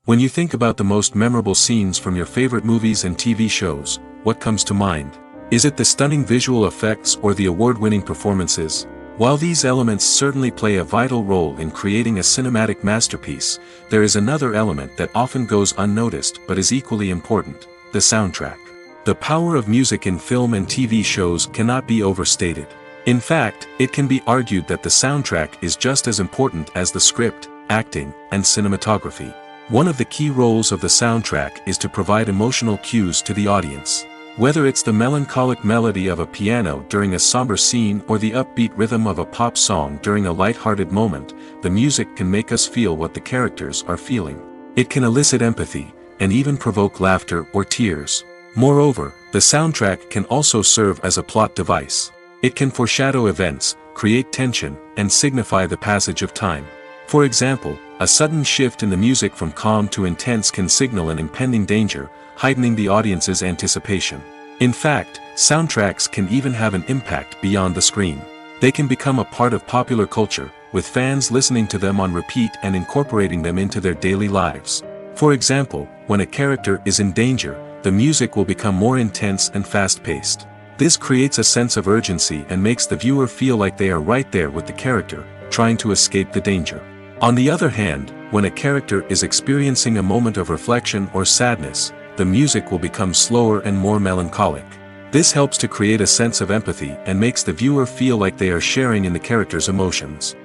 When you think about the most memorable scenes from your favorite movies and TV shows, what comes to mind? Is it the stunning visual effects or the award-winning performances? While these elements certainly play a vital role in creating a cinematic masterpiece, there is another element that often goes unnoticed but is equally important: the soundtrack. The power of music in film and TV shows cannot be overstated. In fact, it can be argued that the soundtrack is just as important as the script, acting, and cinematography. One of the key roles of the soundtrack is to provide emotional cues to the audience. Whether it's the melancholic melody of a piano during a somber scene or the upbeat rhythm of a pop song during a light-hearted moment, the music can make us feel what the characters are feeling. It can elicit empathy, and even provoke laughter or tears. Moreover, the soundtrack can also serve as a plot device. It can foreshadow events, create tension, and signify the passage of time. For example, a sudden shift in the music from calm to intense can signal an impending danger, heightening the audience's anticipation. In fact, soundtracks can even have an impact beyond the screen. They can become a part of popular culture, with fans listening to them on repeat and incorporating them into their daily lives. For example, when a character is in danger, the music will become more intense and fast-paced. This creates a sense of urgency and makes the viewer feel like they are right there with the character, trying to escape the danger. On the other hand, when a character is experiencing a moment of reflection or sadness, the music will become slower and more melancholic. This helps to create a sense of empathy and makes the viewer feel like they are sharing in the character's emotions.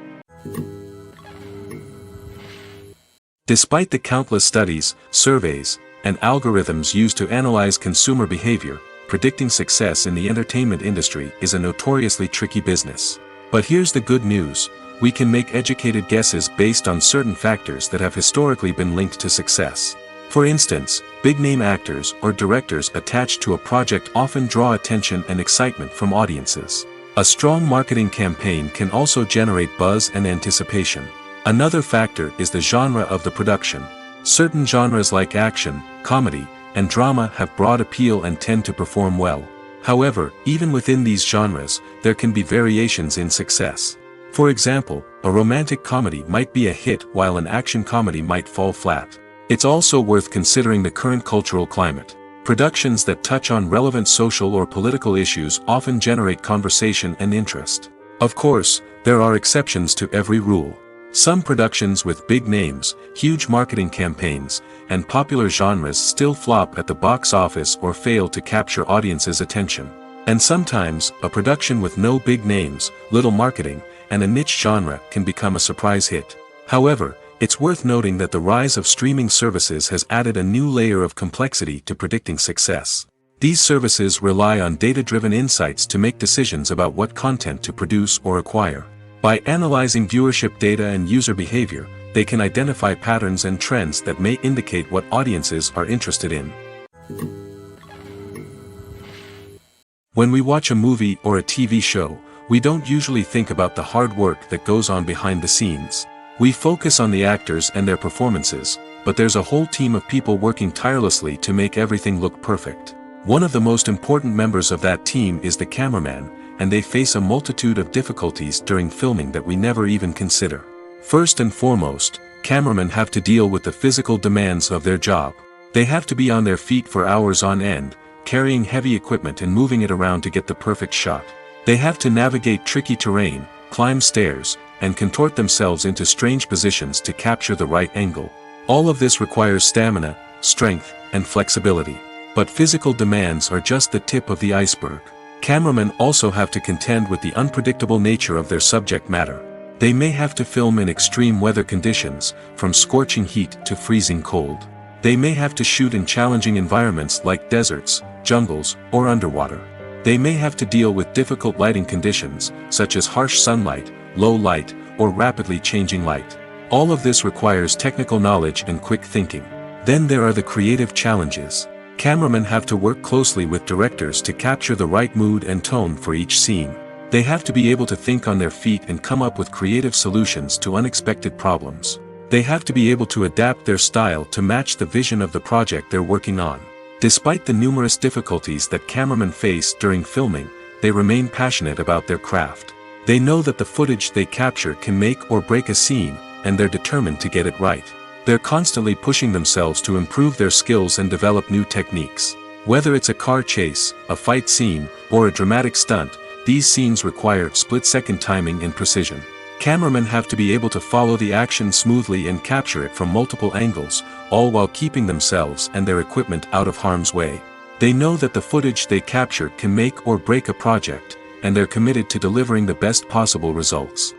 Despite the countless studies, surveys, and algorithms used to analyze consumer behavior, predicting success in the entertainment industry is a notoriously tricky business. But here's the good news: we can make educated guesses based on certain factors that have historically been linked to success. For instance, big-name actors or directors attached to a project often draw attention and excitement from audiences. A strong marketing campaign can also generate buzz and anticipation. Another factor is the genre of the production. Certain genres like action, comedy, and drama have broad appeal and tend to perform well. However, even within these genres, there can be variations in success. For example, a romantic comedy might be a hit while an action comedy might fall flat. It's also worth considering the current cultural climate. Productions that touch on relevant social or political issues often generate conversation and interest. Of course, there are exceptions to every rule. Some productions with big names, huge marketing campaigns, and popular genres still flop at the box office or fail to capture audiences' attention. And sometimes, a production with no big names, little marketing, and a niche genre can become a surprise hit. However, it's worth noting that the rise of streaming services has added a new layer of complexity to predicting success. These services rely on data-driven insights to make decisions about what content to produce or acquire. By analyzing viewership data and user behavior, they can identify patterns and trends that may indicate what audiences are interested in. When we watch a movie or a TV show, we don't usually think about the hard work that goes on behind the scenes. We focus on the actors and their performances, but there's a whole team of people working tirelessly to make everything look perfect. One of the most important members of that team is the cameraman, and they face a multitude of difficulties during filming that we never even consider. First and foremost, cameramen have to deal with the physical demands of their job. They have to be on their feet for hours on end, carrying heavy equipment and moving it around to get the perfect shot. They have to navigate tricky terrain, climb stairs, and contort themselves into strange positions to capture the right angle. All of this requires stamina, strength, and flexibility. But physical demands are just the tip of the iceberg. Cameramen also have to contend with the unpredictable nature of their subject matter. They may have to film in extreme weather conditions, from scorching heat to freezing cold. They may have to shoot in challenging environments like deserts, jungles, or underwater. They may have to deal with difficult lighting conditions, such as harsh sunlight, low light, or rapidly changing light. All of this requires technical knowledge and quick thinking. Then there are the creative challenges. Cameramen have to work closely with directors to capture the right mood and tone for each scene. They have to be able to think on their feet and come up with creative solutions to unexpected problems. They have to be able to adapt their style to match the vision of the project they're working on. Despite the numerous difficulties that cameramen face during filming, they remain passionate about their craft. They know that the footage they capture can make or break a scene, and they're determined to get it right. They're constantly pushing themselves to improve their skills and develop new techniques. Whether it's a car chase, a fight scene, or a dramatic stunt, these scenes require split-second timing and precision. Cameramen have to be able to follow the action smoothly and capture it from multiple angles, all while keeping themselves and their equipment out of harm's way. They know that the footage they capture can make or break a project, and they're committed to delivering the best possible results.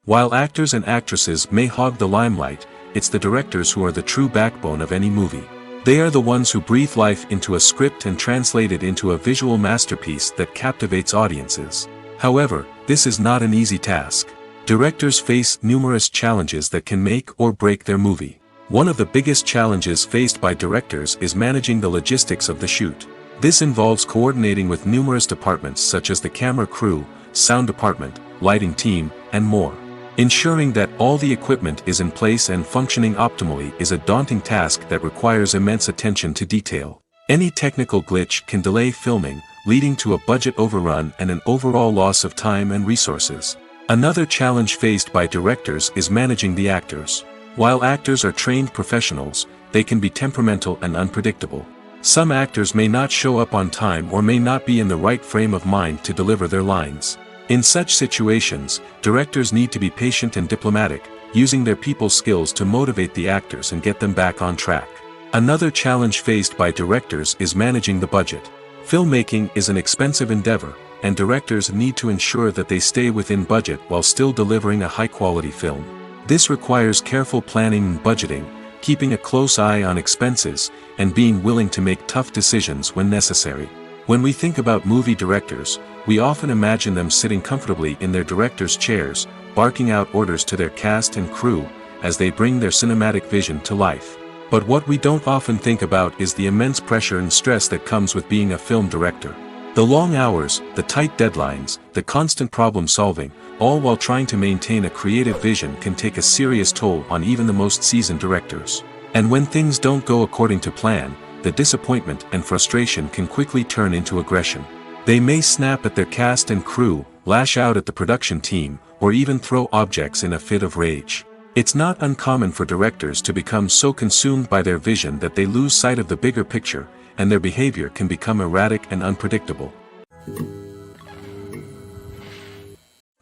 While actors and actresses may hog the limelight, it's the directors who are the true backbone of any movie. They are the ones who breathe life into a script and translate it into a visual masterpiece that captivates audiences. However, this is not an easy task. Directors face numerous challenges that can make or break their movie. One of the biggest challenges faced by directors is managing the logistics of the shoot. This involves coordinating with numerous departments such as the camera crew, sound department, lighting team, and more. Ensuring that all the equipment is in place and functioning optimally is a daunting task that requires immense attention to detail. Any technical glitch can delay filming, leading to a budget overrun and an overall loss of time and resources. Another challenge faced by directors is managing the actors. While actors are trained professionals, they can be temperamental and unpredictable. Some actors may not show up on time or may not be in the right frame of mind to deliver their lines. In such situations, directors need to be patient and diplomatic, using their people skills to motivate the actors and get them back on track. Another challenge faced by directors is managing the budget. Filmmaking is an expensive endeavor, and directors need to ensure that they stay within budget while still delivering a high-quality film. This requires careful planning and budgeting, keeping a close eye on expenses, and being willing to make tough decisions when necessary. When we think about movie directors, we often imagine them sitting comfortably in their director's chairs, barking out orders to their cast and crew, as they bring their cinematic vision to life. But what we don't often think about is the immense pressure and stress that comes with being a film director. The long hours, the tight deadlines, the constant problem solving, all while trying to maintain a creative vision can take a serious toll on even the most seasoned directors. And when things don't go according to plan, the disappointment and frustration can quickly turn into aggression. They may snap at their cast and crew, lash out at the production team, or even throw objects in a fit of rage. It's not uncommon for directors to become so consumed by their vision that they lose sight of the bigger picture, and their behavior can become erratic and unpredictable.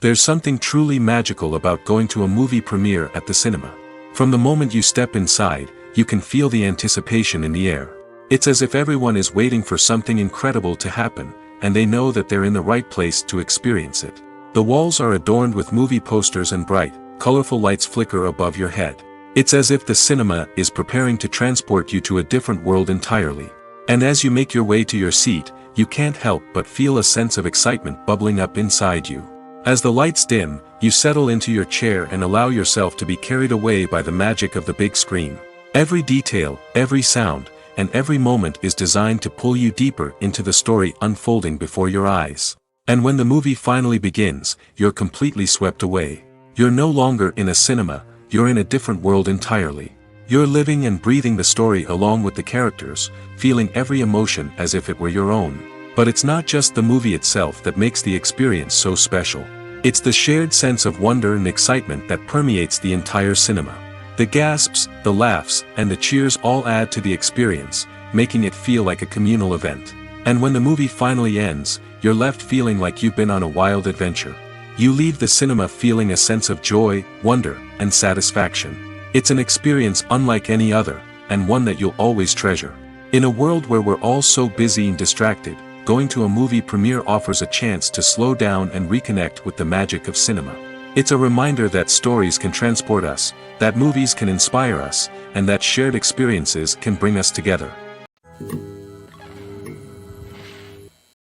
There's something truly magical about going to a movie premiere at the cinema. From the moment you step inside, you can feel the anticipation in the air. It's as if everyone is waiting for something incredible to happen, and they know that they're in the right place to experience it. The walls are adorned with movie posters and bright, colorful lights flicker above your head. It's as if the cinema is preparing to transport you to a different world entirely. And as you make your way to your seat, you can't help but feel a sense of excitement bubbling up inside you. As the lights dim, you settle into your chair and allow yourself to be carried away by the magic of the big screen. Every detail, every sound, and every moment is designed to pull you deeper into the story unfolding before your eyes. And when the movie finally begins, you're completely swept away. You're no longer in a cinema, you're in a different world entirely. You're living and breathing the story along with the characters, feeling every emotion as if it were your own. But it's not just the movie itself that makes the experience so special. It's the shared sense of wonder and excitement that permeates the entire cinema. The gasps, the laughs, and the cheers all add to the experience, making it feel like a communal event. And when the movie finally ends, you're left feeling like you've been on a wild adventure. You leave the cinema feeling a sense of joy, wonder, and satisfaction. It's an experience unlike any other, and one that you'll always treasure. In a world where we're all so busy and distracted, going to a movie premiere offers a chance to slow down and reconnect with the magic of cinema. It's a reminder that stories can transport us, that movies can inspire us, and that shared experiences can bring us together.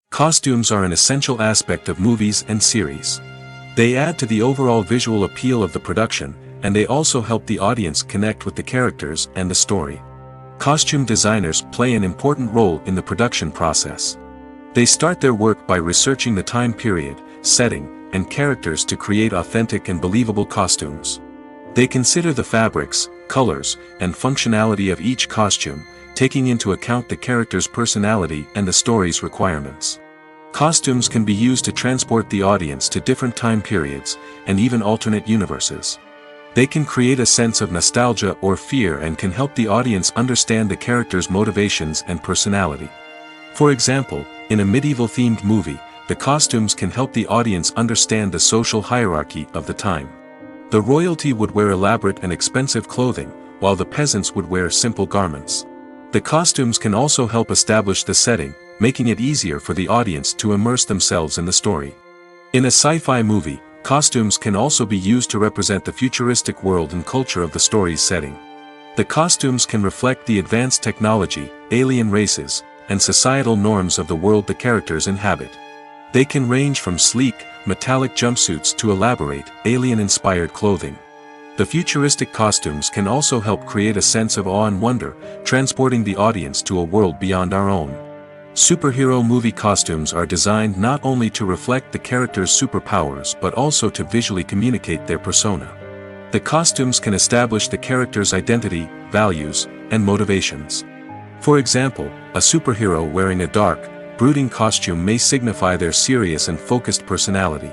Costumes are an essential aspect of movies and series. They add to the overall visual appeal of the production, and they also help the audience connect with the characters and the story. Costume designers play an important role in the production process. They start their work by researching the time period, setting, and characters to create authentic and believable costumes. They consider the fabrics, colors, and functionality of each costume, taking into account the character's personality and the story's requirements. Costumes can be used to transport the audience to different time periods, and even alternate universes. They can create a sense of nostalgia or fear and can help the audience understand the character's motivations and personality. For example, in a medieval-themed movie, the costumes can help the audience understand the social hierarchy of the time. The royalty would wear elaborate and expensive clothing, while the peasants would wear simple garments. The costumes can also help establish the setting, making it easier for the audience to immerse themselves in the story. In a sci-fi movie, costumes can also be used to represent the futuristic world and culture of the story's setting. The costumes can reflect the advanced technology, alien races, and societal norms of the world the characters inhabit. They can range from sleek, metallic jumpsuits to elaborate, alien-inspired clothing. The futuristic costumes can also help create a sense of awe and wonder, transporting the audience to a world beyond our own. Superhero movie costumes are designed not only to reflect the character's superpowers but also to visually communicate their persona. The costumes can establish the character's identity, values, and motivations. For example, a superhero wearing a dark, brooding costume may signify their serious and focused personality.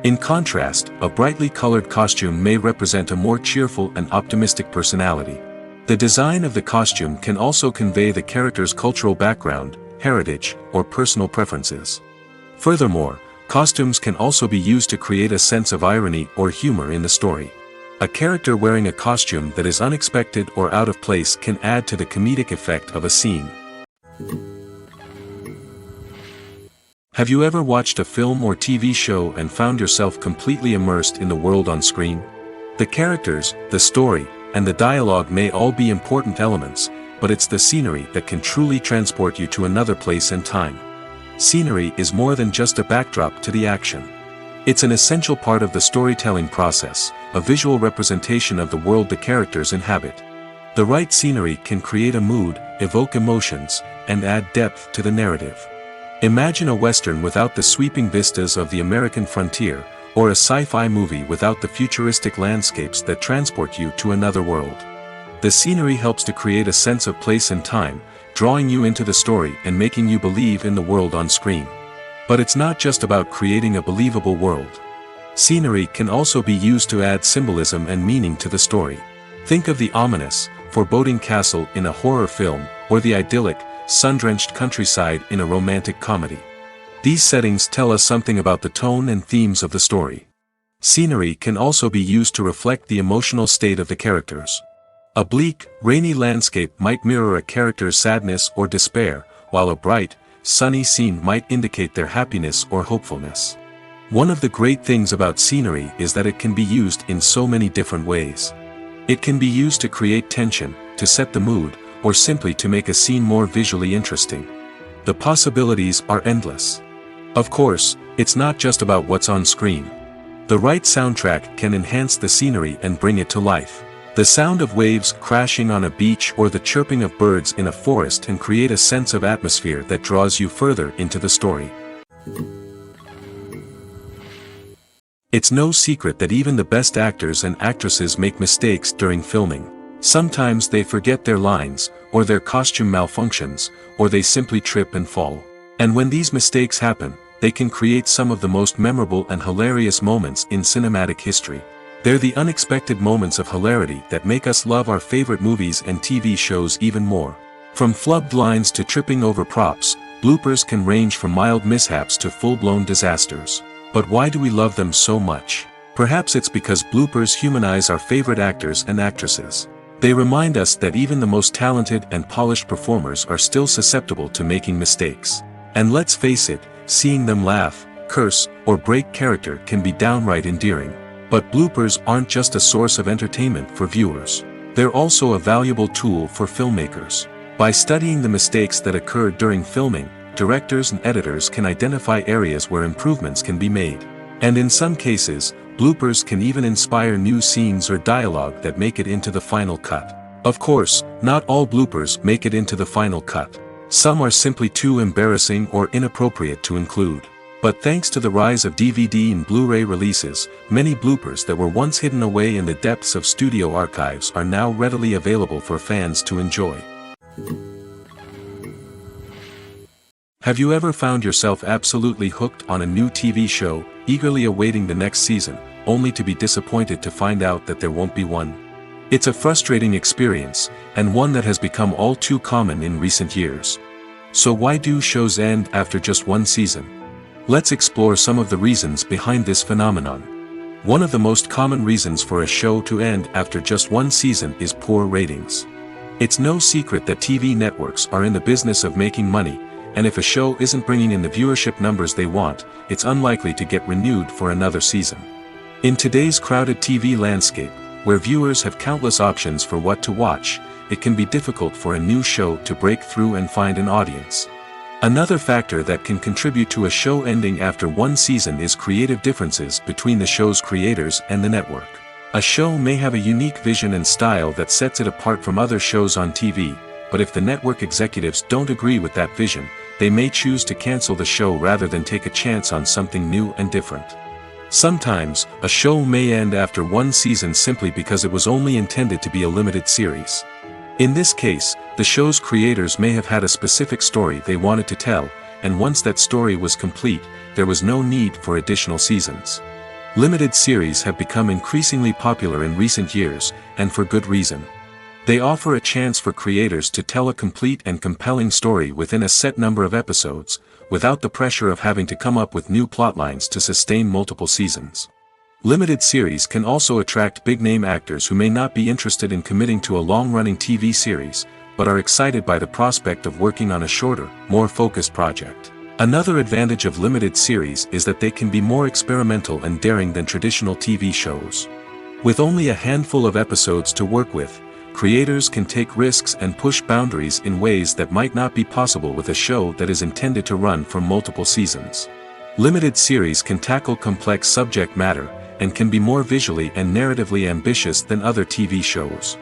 In contrast, a brightly colored costume may represent a more cheerful and optimistic personality. The design of the costume can also convey the character's cultural background, heritage, or personal preferences. Furthermore, costumes can also be used to create a sense of irony or humor in the story. A character wearing a costume that is unexpected or out of place can add to the comedic effect of a scene. Have you ever watched a film or TV show and found yourself completely immersed in the world on screen? The characters, the story, and the dialogue may all be important elements, but it's the scenery that can truly transport you to another place and time. Scenery is more than just a backdrop to the action. It's an essential part of the storytelling process, a visual representation of the world the characters inhabit. The right scenery can create a mood, evoke emotions, and add depth to the narrative. Imagine a Western without the sweeping vistas of the American frontier, or a sci-fi movie without the futuristic landscapes that transport you to another world. The scenery helps to create a sense of place and time, drawing you into the story and making you believe in the world on screen. But it's not just about creating a believable world. Scenery can also be used to add symbolism and meaning to the story. Think of the ominous, foreboding castle in a horror film, or the idyllic, sun-drenched countryside in a romantic comedy. These settings tell us something about the tone and themes of the story. Scenery can also be used to reflect the emotional state of the characters. A bleak, rainy landscape might mirror a character's sadness or despair, while a bright, sunny scene might indicate their happiness or hopefulness. One of the great things about scenery is that it can be used in so many different ways. It can be used to create tension, to set the mood, or simply to make a scene more visually interesting. The possibilities are endless. Of course, it's not just about what's on screen. The right soundtrack can enhance the scenery and bring it to life. The sound of waves crashing on a beach or the chirping of birds in a forest can create a sense of atmosphere that draws you further into the story. It's no secret that even the best actors and actresses make mistakes during filming. Sometimes they forget their lines, or their costume malfunctions, or they simply trip and fall. And when these mistakes happen, they can create some of the most memorable and hilarious moments in cinematic history. They're the unexpected moments of hilarity that make us love our favorite movies and TV shows even more. From flubbed lines to tripping over props, bloopers can range from mild mishaps to full-blown disasters. But why do we love them so much? Perhaps it's because bloopers humanize our favorite actors and actresses. They remind us that even the most talented and polished performers are still susceptible to making mistakes. And let's face it, seeing them laugh, curse, or break character can be downright endearing. But bloopers aren't just a source of entertainment for viewers. They're also a valuable tool for filmmakers. By studying the mistakes that occurred during filming, directors and editors can identify areas where improvements can be made. And in some cases, bloopers can even inspire new scenes or dialogue that make it into the final cut. Of course, not all bloopers make it into the final cut. Some are simply too embarrassing or inappropriate to include. But thanks to the rise of DVD and Blu-ray releases, many bloopers that were once hidden away in the depths of studio archives are now readily available for fans to enjoy. Have you ever found yourself absolutely hooked on a new TV show, eagerly awaiting the next season, only to be disappointed to find out that there won't be one? It's a frustrating experience, and one that has become all too common in recent years. So why do shows end after just one season? Let's explore some of the reasons behind this phenomenon. One of the most common reasons for a show to end after just one season is poor ratings. It's no secret that TV networks are in the business of making money, and if a show isn't bringing in the viewership numbers they want, it's unlikely to get renewed for another season. In today's crowded TV landscape, Where viewers have countless options for what to watch, it can be difficult for a new show to break through and find an audience. Another factor that can contribute to a show ending after one season is creative differences between the show's creators and the network. A show may have a unique vision and style that sets it apart from other shows on TV, but if the network executives don't agree with that vision, they may choose to cancel the show rather than take a chance on something new and different. Sometimes, a show may end after one season simply because it was only intended to be a limited series. In this case, the show's creators may have had a specific story they wanted to tell, and once that story was complete, there was no need for additional seasons. Limited series have become increasingly popular in recent years, and for good reason. They offer a chance for creators to tell a complete and compelling story within a set number of episodes, without the pressure of having to come up with new plotlines to sustain multiple seasons. Limited series can also attract big-name actors who may not be interested in committing to a long-running TV series, but are excited by the prospect of working on a shorter, more focused project. Another advantage of limited series is that they can be more experimental and daring than traditional TV shows. With only a handful of episodes to work with, creators can take risks and push boundaries in ways that might not be possible with a show that is intended to run for multiple seasons. Limited series can tackle complex subject matter, and can be more visually and narratively ambitious than other TV shows.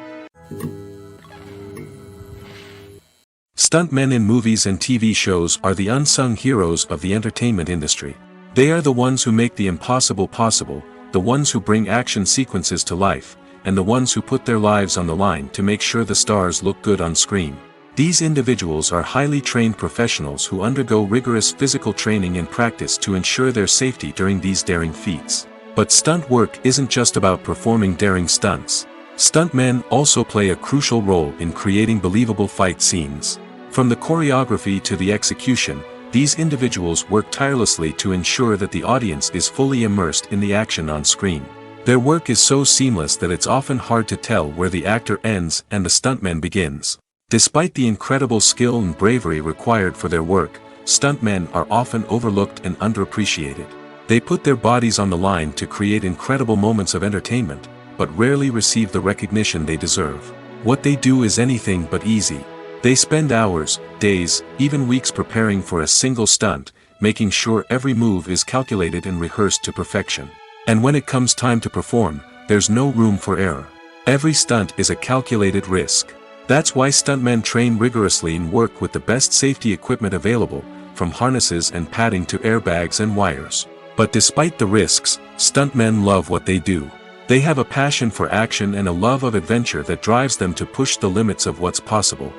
Stuntmen in movies and TV shows are the unsung heroes of the entertainment industry. They are the ones who make the impossible possible, the ones who bring action sequences to life, and the ones who put their lives on the line to make sure the stars look good on screen. These individuals are highly trained professionals who undergo rigorous physical training and practice to ensure their safety during these daring feats. But stunt work isn't just about performing daring stunts. Stuntmen also play a crucial role in creating believable fight scenes. From the choreography to the execution, these individuals work tirelessly to ensure that the audience is fully immersed in the action on screen. Their work is so seamless that it's often hard to tell where the actor ends and the stuntman begins. Despite the incredible skill and bravery required for their work, stuntmen are often overlooked and underappreciated. They put their bodies on the line to create incredible moments of entertainment, but rarely receive the recognition they deserve. What they do is anything but easy. They spend hours, days, even weeks preparing for a single stunt, making sure every move is calculated and rehearsed to perfection. And when it comes time to perform, there's no room for error. Every stunt is a calculated risk. That's why stuntmen train rigorously and work with the best safety equipment available, from harnesses and padding to airbags and wires. But despite the risks, stuntmen love what they do. They have a passion for action and a love of adventure that drives them to push the limits of what's possible.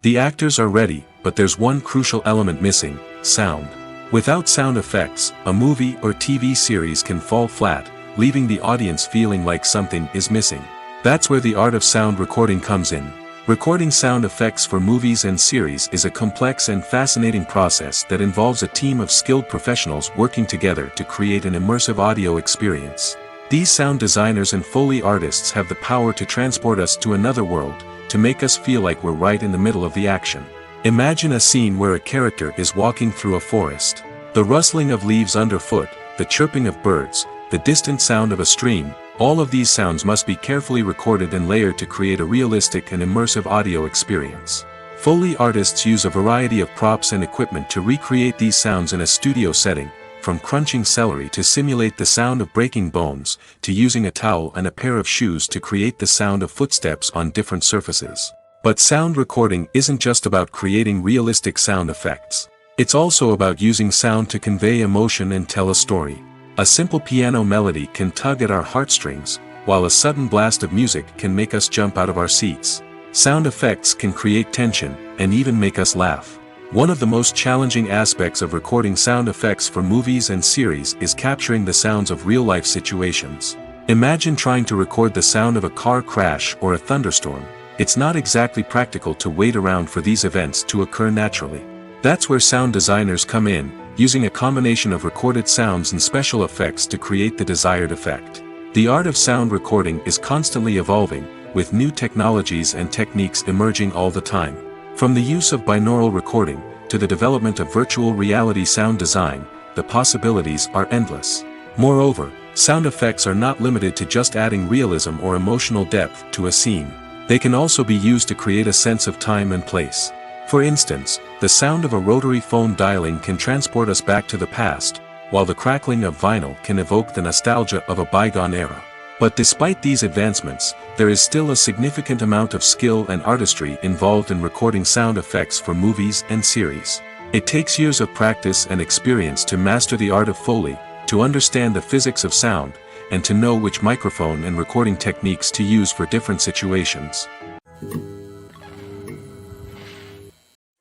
The actors are ready, but there's one crucial element missing: sound. Without sound effects, a movie or TV series can fall flat, leaving the audience feeling like something is missing. That's where the art of sound recording comes in. Recording sound effects for movies and series is a complex and fascinating process that involves a team of skilled professionals working together to create an immersive audio experience. These sound designers and Foley artists have the power to transport us to another world, to make us feel like we're right in the middle of the action. Imagine a scene where a character is walking through a forest. The rustling of leaves underfoot, the chirping of birds, the distant sound of a stream, all of these sounds must be carefully recorded and layered to create a realistic and immersive audio experience. Foley artists use a variety of props and equipment to recreate these sounds in a studio setting, from crunching celery to simulate the sound of breaking bones, to using a towel and a pair of shoes to create the sound of footsteps on different surfaces. But sound recording isn't just about creating realistic sound effects. It's also about using sound to convey emotion and tell a story. A simple piano melody can tug at our heartstrings, while a sudden blast of music can make us jump out of our seats. Sound effects can create tension, and even make us laugh. One of the most challenging aspects of recording sound effects for movies and series is capturing the sounds of real-life situations. Imagine trying to record the sound of a car crash or a thunderstorm. It's not exactly practical to wait around for these events to occur naturally. That's where sound designers come in, using a combination of recorded sounds and special effects to create the desired effect. The art of sound recording is constantly evolving, with new technologies and techniques emerging all the time. From the use of binaural recording, to the development of virtual reality sound design, the possibilities are endless. Moreover, Sound effects are not limited to just adding realism or emotional depth to a scene. They can also be used to create a sense of time and place. For instance, the sound of a rotary phone dialing can transport us back to the past, while the crackling of vinyl can evoke the nostalgia of a bygone era. But despite these advancements, there is still a significant amount of skill and artistry involved in recording sound effects for movies and series. It takes years of practice and experience to master the art of Foley, to understand the physics of sound, and to know which microphone and recording techniques to use for different situations.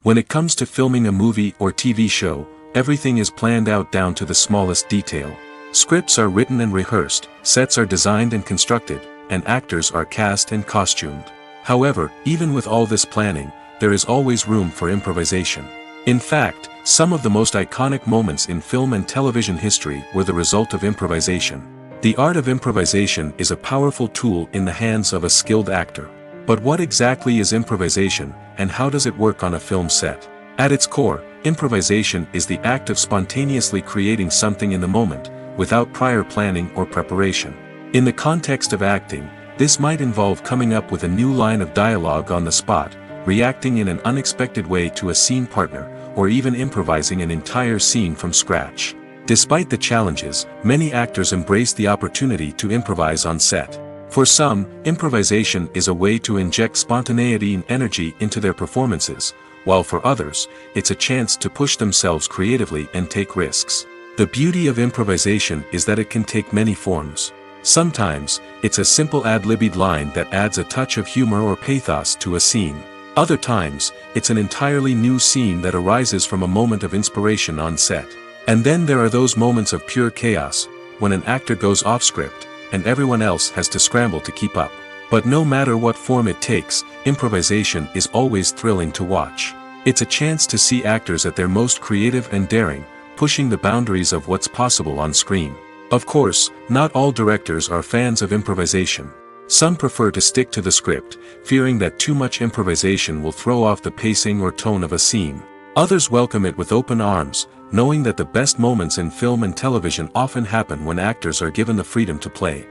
When it comes to filming a movie or TV show, everything is planned out down to the smallest detail. Scripts are written and rehearsed, sets are designed and constructed, and actors are cast and costumed. However, even with all this planning, there is always room for improvisation. In fact, some of the most iconic moments in film and television history were the result of improvisation. The art of improvisation is a powerful tool in the hands of a skilled actor. But what exactly is improvisation, and how does it work on a film set? At its core, improvisation is the act of spontaneously creating something in the moment, without prior planning or preparation. In the context of acting, this might involve coming up with a new line of dialogue on the spot, reacting in an unexpected way to a scene partner, or even improvising an entire scene from scratch. Despite the challenges, many actors embrace the opportunity to improvise on set. For some, improvisation is a way to inject spontaneity and energy into their performances, while for others, it's a chance to push themselves creatively and take risks. The beauty of improvisation is that it can take many forms. Sometimes, it's a simple ad-libbed line that adds a touch of humor or pathos to a scene. Other times, it's an entirely new scene that arises from a moment of inspiration on set. And then there are those moments of pure chaos, when an actor goes off script, and everyone else has to scramble to keep up. But no matter what form it takes, improvisation is always thrilling to watch. It's a chance to see actors at their most creative and daring, pushing the boundaries of what's possible on screen. Of course, not all directors are fans of improvisation. Some prefer to stick to the script, fearing that too much improvisation will throw off the pacing or tone of a scene. Others welcome it with open arms, knowing that the best moments in film and television often happen when actors are given the freedom to play.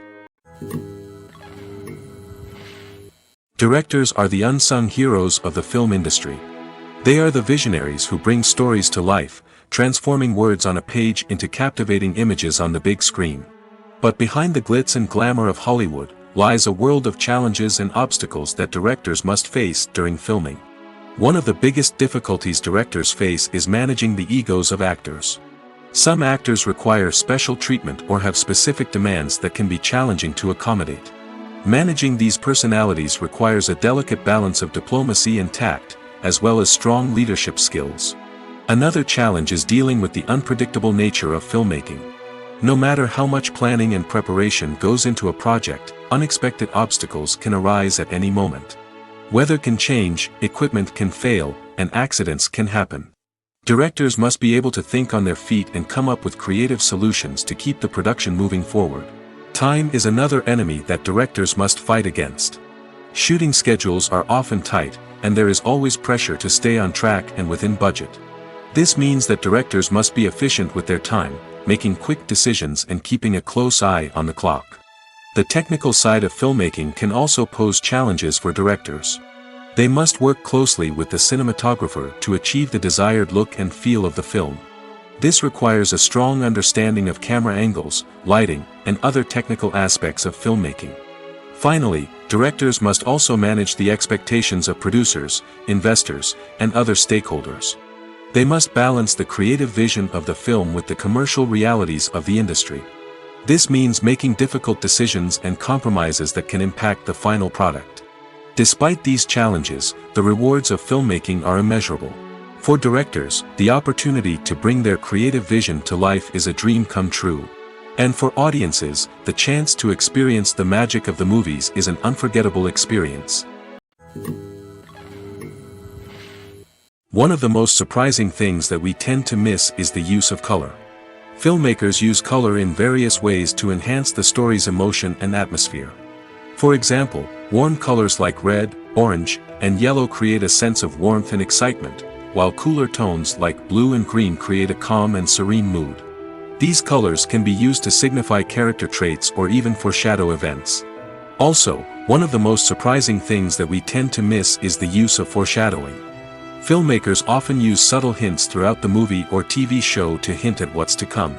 Directors are the unsung heroes of the film industry. They are the visionaries who bring stories to life, transforming words on a page into captivating images on the big screen. But behind the glitz and glamour of Hollywood, lies a world of challenges and obstacles that directors must face during filming. One of the biggest difficulties directors face is managing the egos of actors. Some actors require special treatment or have specific demands that can be challenging to accommodate. Managing these personalities requires a delicate balance of diplomacy and tact, as well as strong leadership skills. Another challenge is dealing with the unpredictable nature of filmmaking. No matter how much planning and preparation goes into a project, unexpected obstacles can arise at any moment. Weather can change, equipment can fail, and accidents can happen. Directors must be able to think on their feet and come up with creative solutions to keep the production moving forward. Time is another enemy that directors must fight against. Shooting schedules are often tight, and there is always pressure to stay on track and within budget. This means that directors must be efficient with their time, making quick decisions and keeping a close eye on the clock. The technical side of filmmaking can also pose challenges for directors. They must work closely with the cinematographer to achieve the desired look and feel of the film. This requires a strong understanding of camera angles, lighting, and other technical aspects of filmmaking. Finally, directors must also manage the expectations of producers, investors, and other stakeholders. They must balance the creative vision of the film with the commercial realities of the industry. This means making difficult decisions and compromises that can impact the final product. Despite these challenges, the rewards of filmmaking are immeasurable. For directors, the opportunity to bring their creative vision to life is a dream come true. And for audiences, the chance to experience the magic of the movies is an unforgettable experience. One of the most surprising things that we tend to miss is the use of color. Filmmakers use color in various ways to enhance the story's emotion and atmosphere. For example, warm colors like red, orange, and yellow create a sense of warmth and excitement, while cooler tones like blue and green create a calm and serene mood. These colors can be used to signify character traits or even foreshadow events. Also, one of the most surprising things that we tend to miss is the use of foreshadowing. Filmmakers often use subtle hints throughout the movie or TV show to hint at what's to come.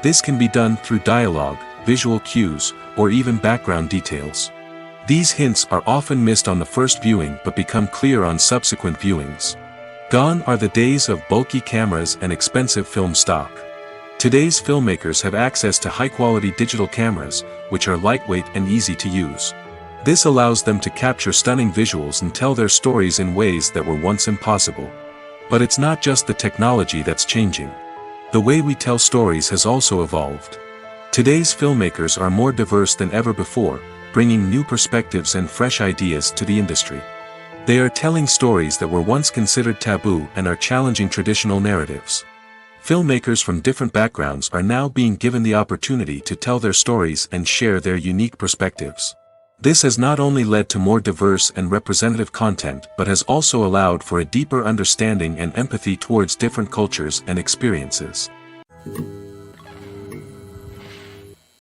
This can be done through dialogue, visual cues, or even background details. These hints are often missed on the first viewing but become clear on subsequent viewings. Gone are the days of bulky cameras and expensive film stock. Today's filmmakers have access to high-quality digital cameras, which are lightweight and easy to use. This allows them to capture stunning visuals and tell their stories in ways that were once impossible. But it's not just the technology that's changing. The way we tell stories has also evolved. Today's filmmakers are more diverse than ever before, bringing new perspectives and fresh ideas to the industry. They are telling stories that were once considered taboo and are challenging traditional narratives. Filmmakers from different backgrounds are now being given the opportunity to tell their stories and share their unique perspectives. This has not only led to more diverse and representative content but has also allowed for a deeper understanding and empathy towards different cultures and experiences.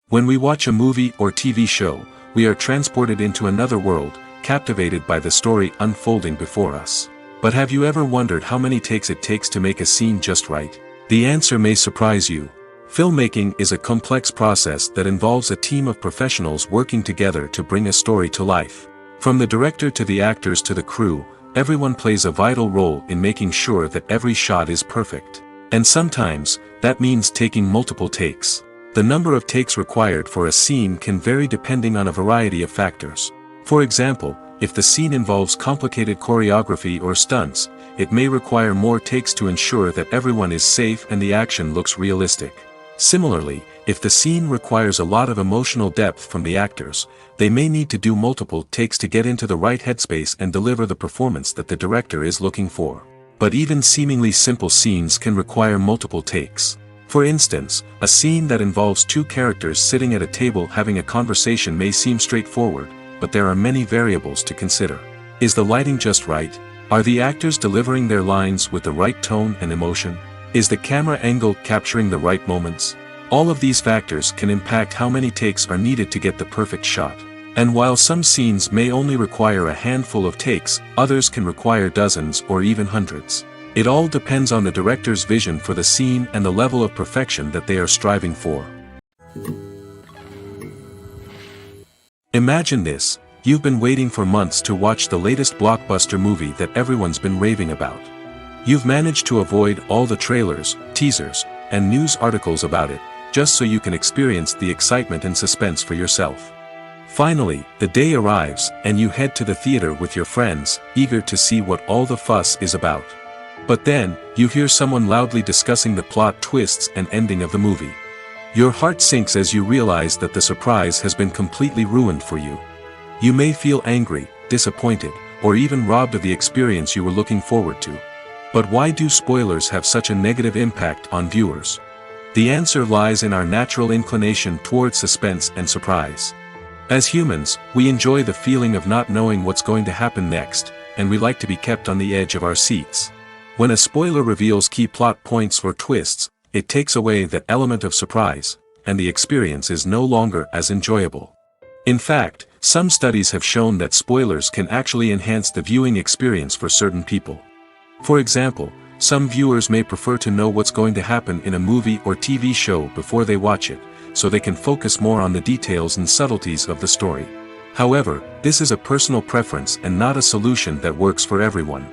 When we watch a movie or TV show, we are transported into another world, captivated by the story unfolding before us. But have you ever wondered how many takes it takes to make a scene just right? The answer may surprise you. Filmmaking is a complex process that involves a team of professionals working together to bring a story to life. From the director to the actors to the crew, everyone plays a vital role in making sure that every shot is perfect. And sometimes, that means taking multiple takes. The number of takes required for a scene can vary depending on a variety of factors. For example, if the scene involves complicated choreography or stunts, it may require more takes to ensure that everyone is safe and the action looks realistic. Similarly, if the scene requires a lot of emotional depth from the actors, they may need to do multiple takes to get into the right headspace and deliver the performance that the director is looking for. But even seemingly simple scenes can require multiple takes. For instance, a scene that involves two characters sitting at a table having a conversation may seem straightforward, but there are many variables to consider. Is the lighting just right? Are the actors delivering their lines with the right tone and emotion? Is the camera angle capturing the right moments? All of these factors can impact how many takes are needed to get the perfect shot. And while some scenes may only require a handful of takes, others can require dozens or even hundreds. It all depends on the director's vision for the scene and the level of perfection that they are striving for. Imagine this: you've been waiting for months to watch the latest blockbuster movie that everyone's been raving about. You've managed to avoid all the trailers, teasers, and news articles about it, just so you can experience the excitement and suspense for yourself. Finally, the day arrives, and you head to the theater with your friends, eager to see what all the fuss is about. But then, you hear someone loudly discussing the plot twists and ending of the movie. Your heart sinks as you realize that the surprise has been completely ruined for you. You may feel angry, disappointed, or even robbed of the experience you were looking forward to. But why do spoilers have such a negative impact on viewers? The answer lies in our natural inclination towards suspense and surprise. As humans, we enjoy the feeling of not knowing what's going to happen next, and we like to be kept on the edge of our seats. When a spoiler reveals key plot points or twists, it takes away that element of surprise, and the experience is no longer as enjoyable. In fact, some studies have shown that spoilers can actually enhance the viewing experience for certain people. For example, some viewers may prefer to know what's going to happen in a movie or TV show before they watch it, so they can focus more on the details and subtleties of the story. However, this is a personal preference and not a solution that works for everyone.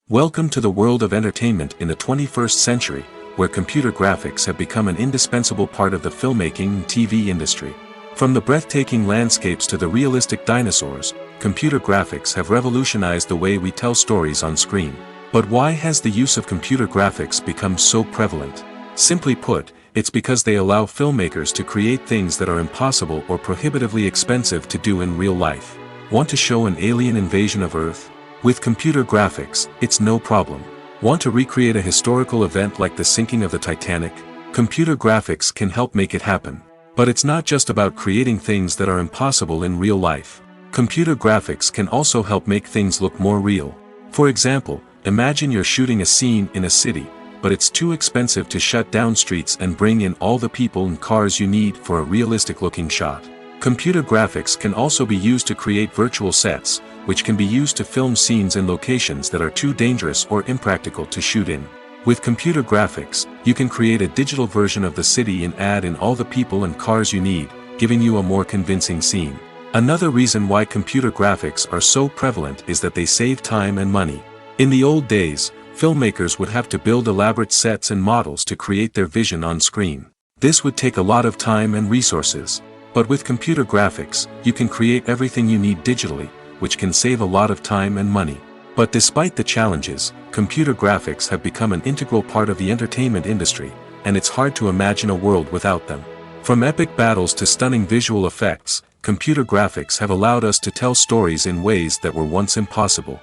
Welcome to the world of entertainment in the 21st century, where computer graphics have become an indispensable part of the filmmaking and TV industry. From the breathtaking landscapes to the realistic dinosaurs, computer graphics have revolutionized the way we tell stories on screen. But why has the use of computer graphics become so prevalent? Simply put, it's because they allow filmmakers to create things that are impossible or prohibitively expensive to do in real life. Want to show an alien invasion of Earth? With computer graphics, it's no problem. Want to recreate a historical event like the sinking of the Titanic? Computer graphics can help make it happen. But it's not just about creating things that are impossible in real life. Computer graphics can also help make things look more real. For example, imagine you're shooting a scene in a city, but it's too expensive to shut down streets and bring in all the people and cars you need for a realistic-looking shot. Computer graphics can also be used to create virtual sets, which can be used to film scenes in locations that are too dangerous or impractical to shoot in. With computer graphics, you can create a digital version of the city and add in all the people and cars you need, giving you a more convincing scene. Another reason why computer graphics are so prevalent is that they save time and money. In the old days, filmmakers would have to build elaborate sets and models to create their vision on screen. This would take a lot of time and resources. But with computer graphics, you can create everything you need digitally, which can save a lot of time and money. But despite the challenges, computer graphics have become an integral part of the entertainment industry, and it's hard to imagine a world without them. From epic battles to stunning visual effects, computer graphics have allowed us to tell stories in ways that were once impossible.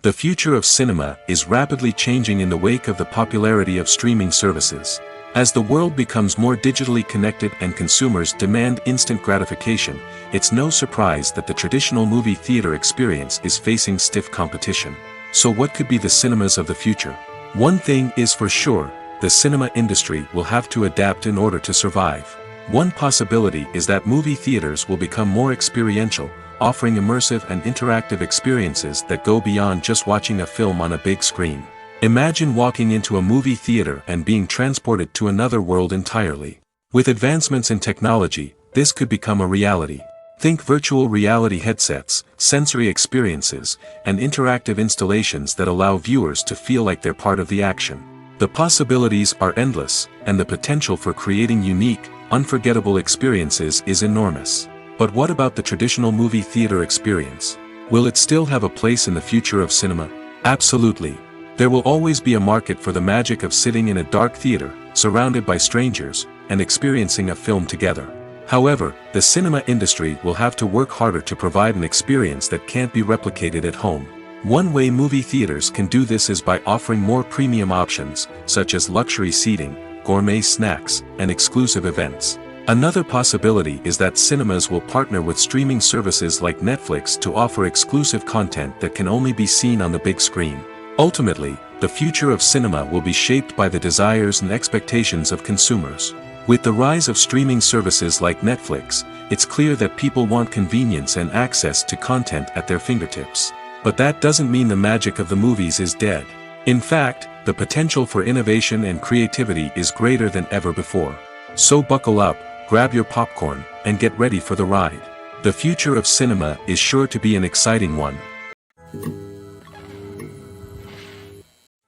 The future of cinema is rapidly changing in the wake of the popularity of streaming services. As the world becomes more digitally connected and consumers demand instant gratification, it's no surprise that the traditional movie theater experience is facing stiff competition. So what could be the cinemas of the future? One thing is for sure, the cinema industry will have to adapt in order to survive. One possibility is that movie theaters will become more experiential, offering immersive and interactive experiences that go beyond just watching a film on a big screen. Imagine walking into a movie theater and being transported to another world entirely. With advancements in technology, this could become a reality. Think virtual reality headsets, sensory experiences, and interactive installations that allow viewers to feel like they're part of the action. The possibilities are endless, and the potential for creating unique, unforgettable experiences is enormous. But what about the traditional movie theater experience? Will it still have a place in the future of cinema? Absolutely. There will always be a market for the magic of sitting in a dark theater, surrounded by strangers, and experiencing a film together. However, the cinema industry will have to work harder to provide an experience that can't be replicated at home. One way movie theaters can do this is by offering more premium options, such as luxury seating, gourmet snacks, and exclusive events. Another possibility is that cinemas will partner with streaming services like Netflix to offer exclusive content that can only be seen on the big screen. Ultimately, the future of cinema will be shaped by the desires and expectations of consumers. With the rise of streaming services like Netflix, it's clear that people want convenience and access to content at their fingertips. But that doesn't mean the magic of the movies is dead. In fact, the potential for innovation and creativity is greater than ever before. So buckle up, grab your popcorn, and get ready for the ride. The future of cinema is sure to be an exciting one.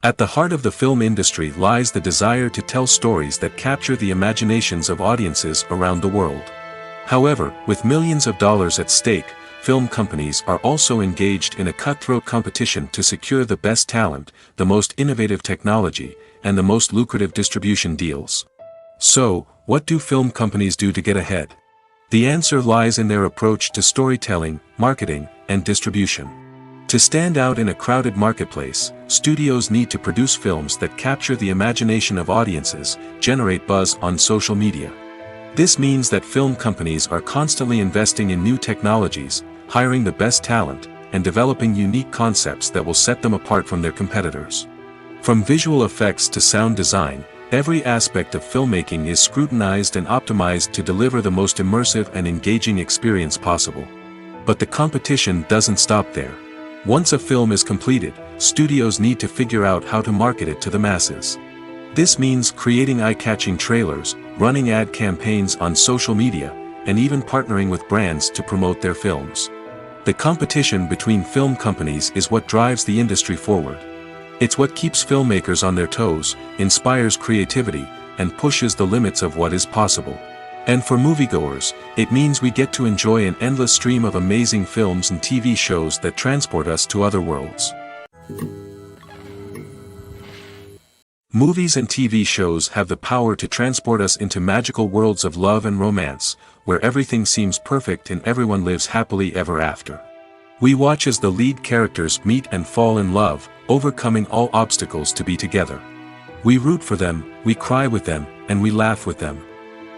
At the heart of the film industry lies the desire to tell stories that capture the imaginations of audiences around the world. However, with millions of dollars at stake, film companies are also engaged in a cutthroat competition to secure the best talent, the most innovative technology, and the most lucrative distribution deals. So, what do film companies do to get ahead? The answer lies in their approach to storytelling, marketing, and distribution. To stand out in a crowded marketplace, studios need to produce films that capture the imagination of audiences, generate buzz on social media. This means that film companies are constantly investing in new technologies, hiring the best talent, and developing unique concepts that will set them apart from their competitors. From visual effects to sound design, every aspect of filmmaking is scrutinized and optimized to deliver the most immersive and engaging experience possible. But the competition doesn't stop there. Once a film is completed, studios need to figure out how to market it to the masses. This means creating eye-catching trailers, running ad campaigns on social media, and even partnering with brands to promote their films. The competition between film companies is what drives the industry forward. It's what keeps filmmakers on their toes, inspires creativity, and pushes the limits of what is possible. And for moviegoers, it means we get to enjoy an endless stream of amazing films and TV shows that transport us to other worlds. Movies and TV shows have the power to transport us into magical worlds of love and romance, where everything seems perfect and everyone lives happily ever after. We watch as the lead characters meet and fall in love, overcoming all obstacles to be together. We root for them, we cry with them, and we laugh with them.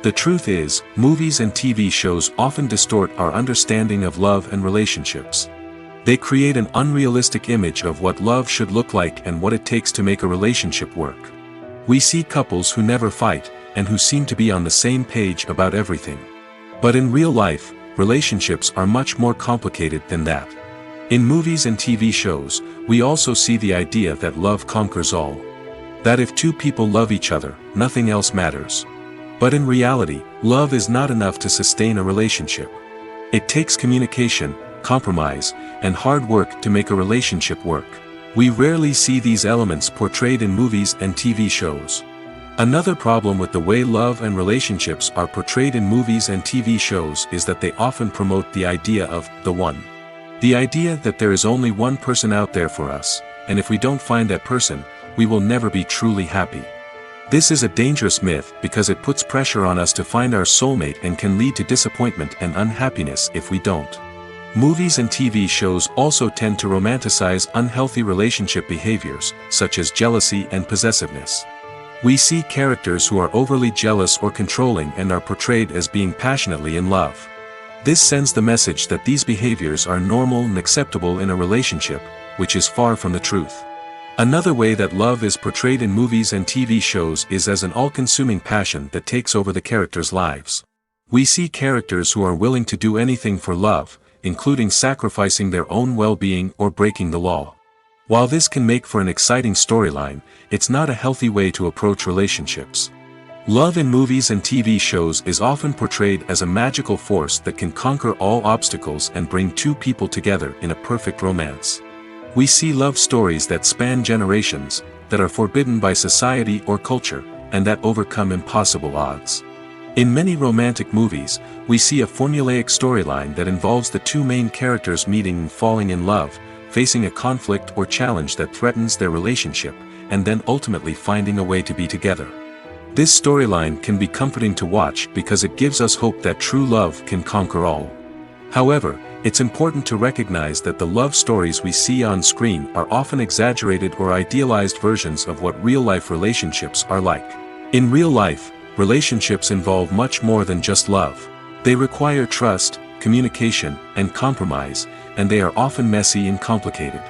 The truth is, movies and TV shows often distort our understanding of love and relationships. They create an unrealistic image of what love should look like and what it takes to make a relationship work. We see couples who never fight, and who seem to be on the same page about everything. But in real life, relationships are much more complicated than that. In movies and TV shows, we also see the idea that love conquers all. That if two people love each other, nothing else matters. But in reality, love is not enough to sustain a relationship. It takes communication, compromise, and hard work to make a relationship work. We rarely see these elements portrayed in movies and TV shows. Another problem with the way love and relationships are portrayed in movies and TV shows is that they often promote the idea of the one. The idea that there is only one person out there for us, and if we don't find that person, we will never be truly happy. This is a dangerous myth because it puts pressure on us to find our soulmate and can lead to disappointment and unhappiness if we don't. Movies and TV shows also tend to romanticize unhealthy relationship behaviors, such as jealousy and possessiveness. We see characters who are overly jealous or controlling and are portrayed as being passionately in love. This sends the message that these behaviors are normal and acceptable in a relationship, which is far from the truth. Another way that love is portrayed in movies and TV shows is as an all-consuming passion that takes over the characters' lives. We see characters who are willing to do anything for love, including sacrificing their own well-being or breaking the law. While this can make for an exciting storyline, it's not a healthy way to approach relationships. Love in movies and TV shows is often portrayed as a magical force that can conquer all obstacles and bring two people together in a perfect romance. We see love stories that span generations, that are forbidden by society or culture, and that overcome impossible odds. In many romantic movies, we see a formulaic storyline that involves the two main characters meeting and falling in love, facing a conflict or challenge that threatens their relationship, and then ultimately finding a way to be together. This storyline can be comforting to watch because it gives us hope that true love can conquer all. However, it's important to recognize that the love stories we see on screen are often exaggerated or idealized versions of what real-life relationships are like. In real life, relationships involve much more than just love. They require trust, communication, and compromise, and they are often messy and complicated.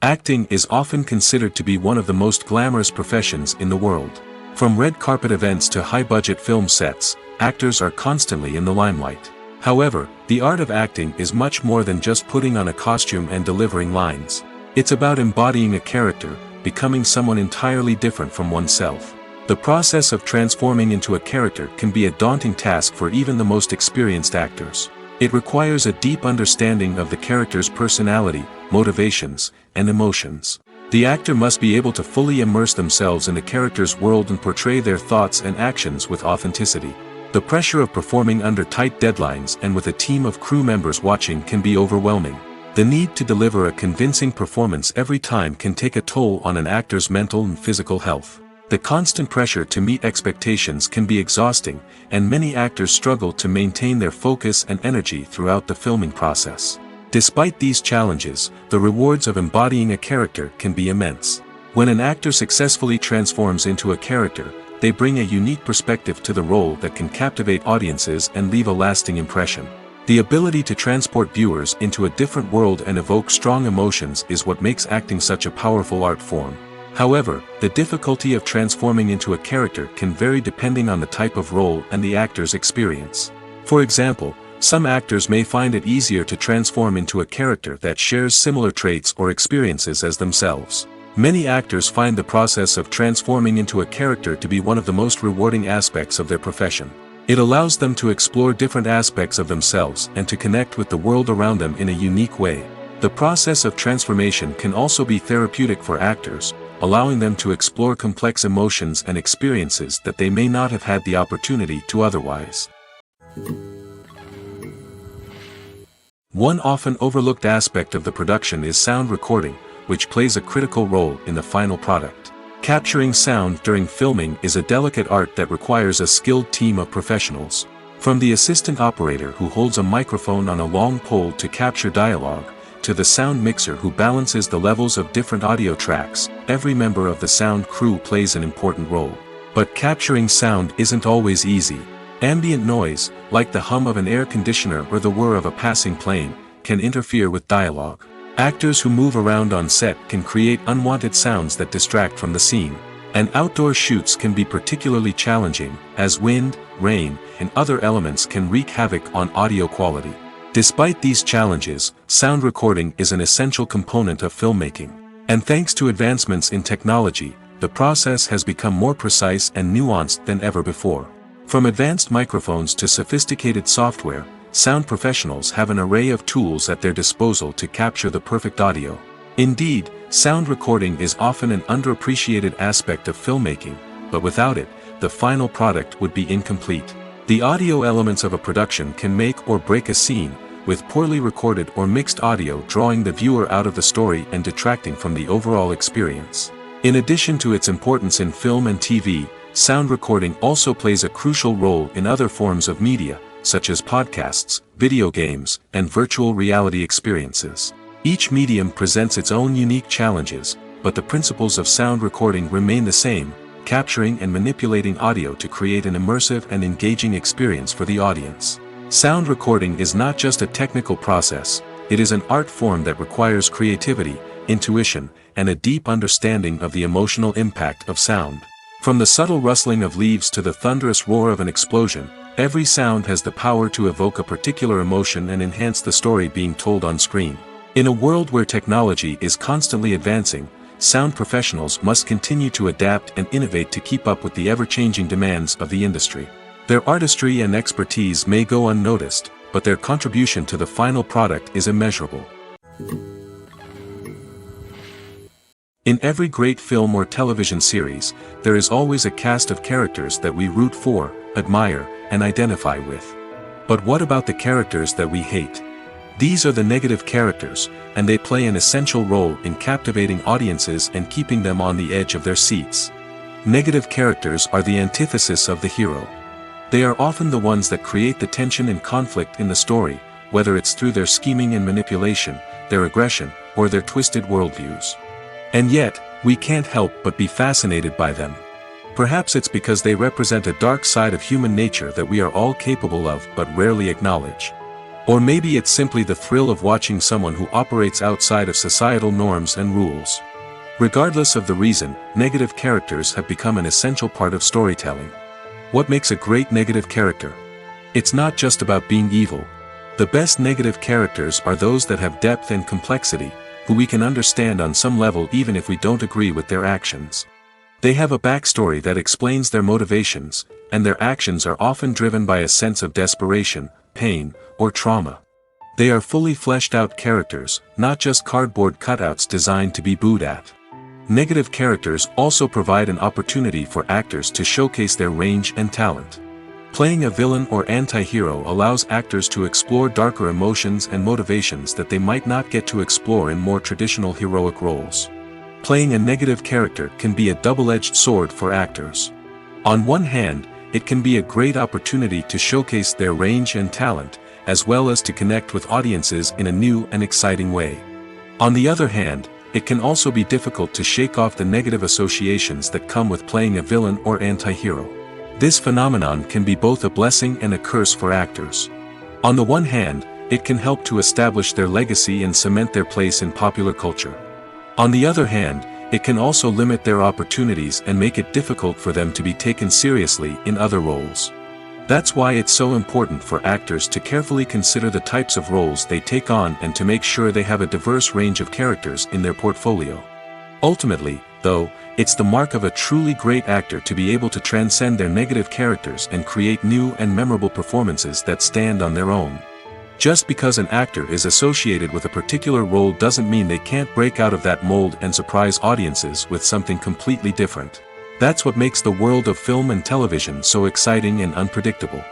Acting is often considered to be one of the most glamorous professions in the world. From red carpet events to high-budget film sets, actors are constantly in the limelight. However, the art of acting is much more than just putting on a costume and delivering lines. It's about embodying a character, becoming someone entirely different from oneself. The process of transforming into a character can be a daunting task for even the most experienced actors. It requires a deep understanding of the character's personality, motivations, and emotions. The actor must be able to fully immerse themselves in the character's world and portray their thoughts and actions with authenticity. The pressure of performing under tight deadlines and with a team of crew members watching can be overwhelming. The need to deliver a convincing performance every time can take a toll on an actor's mental and physical health. The constant pressure to meet expectations can be exhausting, and many actors struggle to maintain their focus and energy throughout the filming process. Despite these challenges, the rewards of embodying a character can be immense. When an actor successfully transforms into a character, they bring a unique perspective to the role that can captivate audiences and leave a lasting impression. The ability to transport viewers into a different world and evoke strong emotions is what makes acting such a powerful art form. However, the difficulty of transforming into a character can vary depending on the type of role and the actor's experience. For example, some actors may find it easier to transform into a character that shares similar traits or experiences as themselves. Many actors find the process of transforming into a character to be one of the most rewarding aspects of their profession. It allows them to explore different aspects of themselves and to connect with the world around them in a unique way. The process of transformation can also be therapeutic for actors, allowing them to explore complex emotions and experiences that they may not have had the opportunity to otherwise. One often overlooked aspect of the production is sound recording, which plays a critical role in the final product. Capturing sound during filming is a delicate art that requires a skilled team of professionals. From the assistant operator who holds a microphone on a long pole to capture dialogue, to the sound mixer who balances the levels of different audio tracks, every member of the sound crew plays an important role. But capturing sound isn't always easy. Ambient noise, like the hum of an air conditioner or the whir of a passing plane, can interfere with dialogue. Actors who move around on set can create unwanted sounds that distract from the scene. And outdoor shoots can be particularly challenging, as wind, rain, and other elements can wreak havoc on audio quality. Despite these challenges, sound recording is an essential component of filmmaking. And thanks to advancements in technology, the process has become more precise and nuanced than ever before. From advanced microphones to sophisticated software, sound professionals have an array of tools at their disposal to capture the perfect audio. Indeed, sound recording is often an underappreciated aspect of filmmaking, but without it, the final product would be incomplete. The audio elements of a production can make or break a scene, with poorly recorded or mixed audio drawing the viewer out of the story and detracting from the overall experience. In addition to its importance in film and TV, sound recording also plays a crucial role in other forms of media, such as podcasts, video games, and virtual reality experiences. Each medium presents its own unique challenges, but the principles of sound recording remain the same, capturing and manipulating audio to create an immersive and engaging experience for the audience. Sound recording is not just a technical process, it is an art form that requires creativity, intuition, and a deep understanding of the emotional impact of sound. From the subtle rustling of leaves to the thunderous roar of an explosion, every sound has the power to evoke a particular emotion and enhance the story being told on screen. In a world where technology is constantly advancing, sound professionals must continue to adapt and innovate to keep up with the ever-changing demands of the industry. Their artistry and expertise may go unnoticed, but their contribution to the final product is immeasurable. In every great film or television series, there is always a cast of characters that we root for, admire, and identify with. But what about the characters that we hate? These are the negative characters, and they play an essential role in captivating audiences and keeping them on the edge of their seats. Negative characters are the antithesis of the hero. They are often the ones that create the tension and conflict in the story, whether it's through their scheming and manipulation, their aggression, or their twisted worldviews. And yet, we can't help but be fascinated by them. Perhaps it's because they represent a dark side of human nature that we are all capable of but rarely acknowledge. Or maybe it's simply the thrill of watching someone who operates outside of societal norms and rules. Regardless of the reason, negative characters have become an essential part of storytelling. What makes a great negative character? It's not just about being evil. The best negative characters are those that have depth and complexity, who we can understand on some level even if we don't agree with their actions. They have a backstory that explains their motivations, and their actions are often driven by a sense of desperation, pain, or trauma. They are fully fleshed out characters, not just cardboard cutouts designed to be booed at. Negative characters also provide an opportunity for actors to showcase their range and talent. Playing a villain or anti-hero allows actors to explore darker emotions and motivations that they might not get to explore in more traditional heroic roles. Playing a negative character can be a double-edged sword for actors. On one hand, it can be a great opportunity to showcase their range and talent, as well as to connect with audiences in a new and exciting way. On the other hand, it can also be difficult to shake off the negative associations that come with playing a villain or anti-hero. This phenomenon can be both a blessing and a curse for actors. On the one hand, it can help to establish their legacy and cement their place in popular culture. On the other hand, it can also limit their opportunities and make it difficult for them to be taken seriously in other roles. That's why it's so important for actors to carefully consider the types of roles they take on and to make sure they have a diverse range of characters in their portfolio. Ultimately, though, it's the mark of a truly great actor to be able to transcend their negative characters and create new and memorable performances that stand on their own. Just because an actor is associated with a particular role doesn't mean they can't break out of that mold and surprise audiences with something completely different. That's what makes the world of film and television so exciting and unpredictable.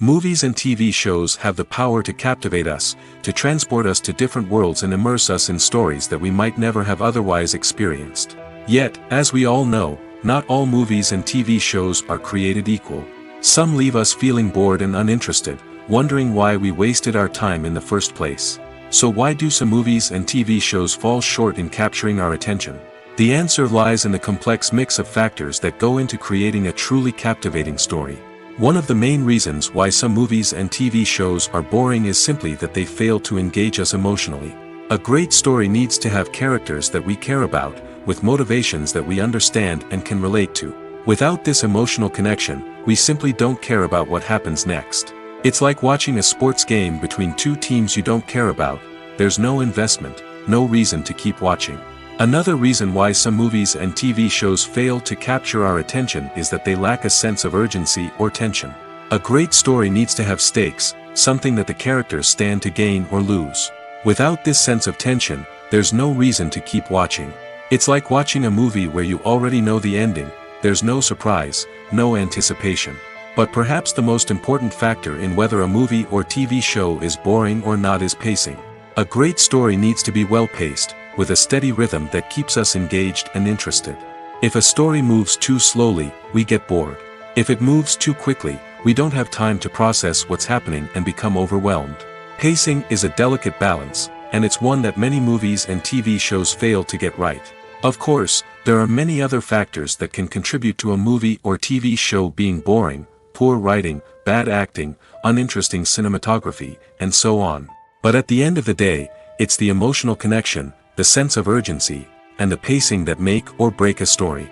Movies and TV shows have the power to captivate us, to transport us to different worlds and immerse us in stories that we might never have otherwise experienced. Yet, as we all know, not all movies and TV shows are created equal. Some leave us feeling bored and uninterested, wondering why we wasted our time in the first place. So why do some movies and TV shows fall short in capturing our attention? The answer lies in the complex mix of factors that go into creating a truly captivating story. One of the main reasons why some movies and TV shows are boring is simply that they fail to engage us emotionally. A great story needs to have characters that we care about, with motivations that we understand and can relate to. Without this emotional connection, we simply don't care about what happens next. It's like watching a sports game between two teams you don't care about. There's no investment, no reason to keep watching. Another reason why some movies and TV shows fail to capture our attention is that they lack a sense of urgency or tension. A great story needs to have stakes, something that the characters stand to gain or lose. Without this sense of tension, there's no reason to keep watching. It's like watching a movie where you already know the ending. There's no surprise, no anticipation. But perhaps the most important factor in whether a movie or TV show is boring or not is pacing. A great story needs to be well-paced, with a steady rhythm that keeps us engaged and interested. If a story moves too slowly, we get bored. If it moves too quickly, we don't have time to process what's happening and become overwhelmed. Pacing is a delicate balance, and it's one that many movies and TV shows fail to get right. Of course, there are many other factors that can contribute to a movie or TV show being boring: poor writing, bad acting, uninteresting cinematography, and so on. But at the end of the day, it's the emotional connection, the sense of urgency, and the pacing that make or break a story.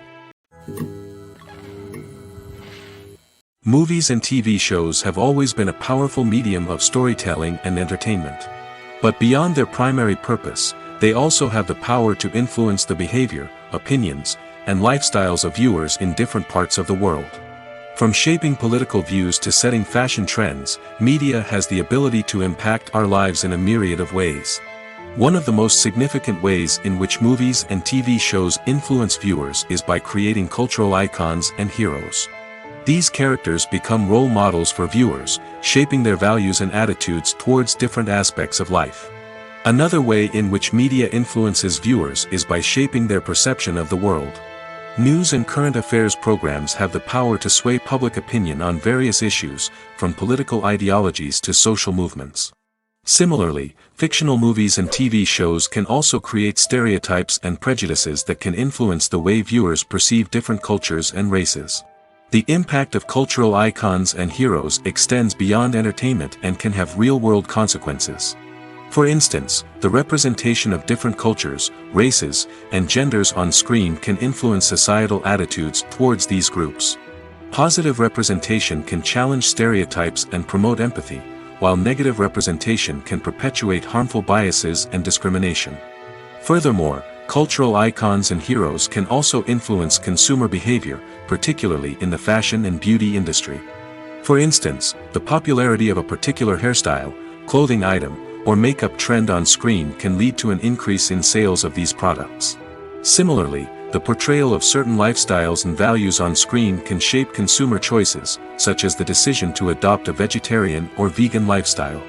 Movies and TV shows have always been a powerful medium of storytelling and entertainment. But beyond their primary purpose, they also have the power to influence the behavior, opinions, and lifestyles of viewers in different parts of the world. From shaping political views to setting fashion trends, media has the ability to impact our lives in a myriad of ways. One of the most significant ways in which movies and TV shows influence viewers is by creating cultural icons and heroes. These characters become role models for viewers, shaping their values and attitudes towards different aspects of life. Another way in which media influences viewers is by shaping their perception of the world. News and current affairs programs have the power to sway public opinion on various issues, from political ideologies to social movements. Similarly, fictional movies and TV shows can also create stereotypes and prejudices that can influence the way viewers perceive different cultures and races. The impact of cultural icons and heroes extends beyond entertainment and can have real-world consequences. For instance, the representation of different cultures, races, and genders on screen can influence societal attitudes towards these groups. Positive representation can challenge stereotypes and promote empathy, while negative representation can perpetuate harmful biases and discrimination. Furthermore, cultural icons and heroes can also influence consumer behavior, particularly in the fashion and beauty industry. For instance, the popularity of a particular hairstyle, clothing item, or makeup trend on screen can lead to an increase in sales of these products. Similarly, the portrayal of certain lifestyles and values on screen can shape consumer choices, such as the decision to adopt a vegetarian or vegan lifestyle.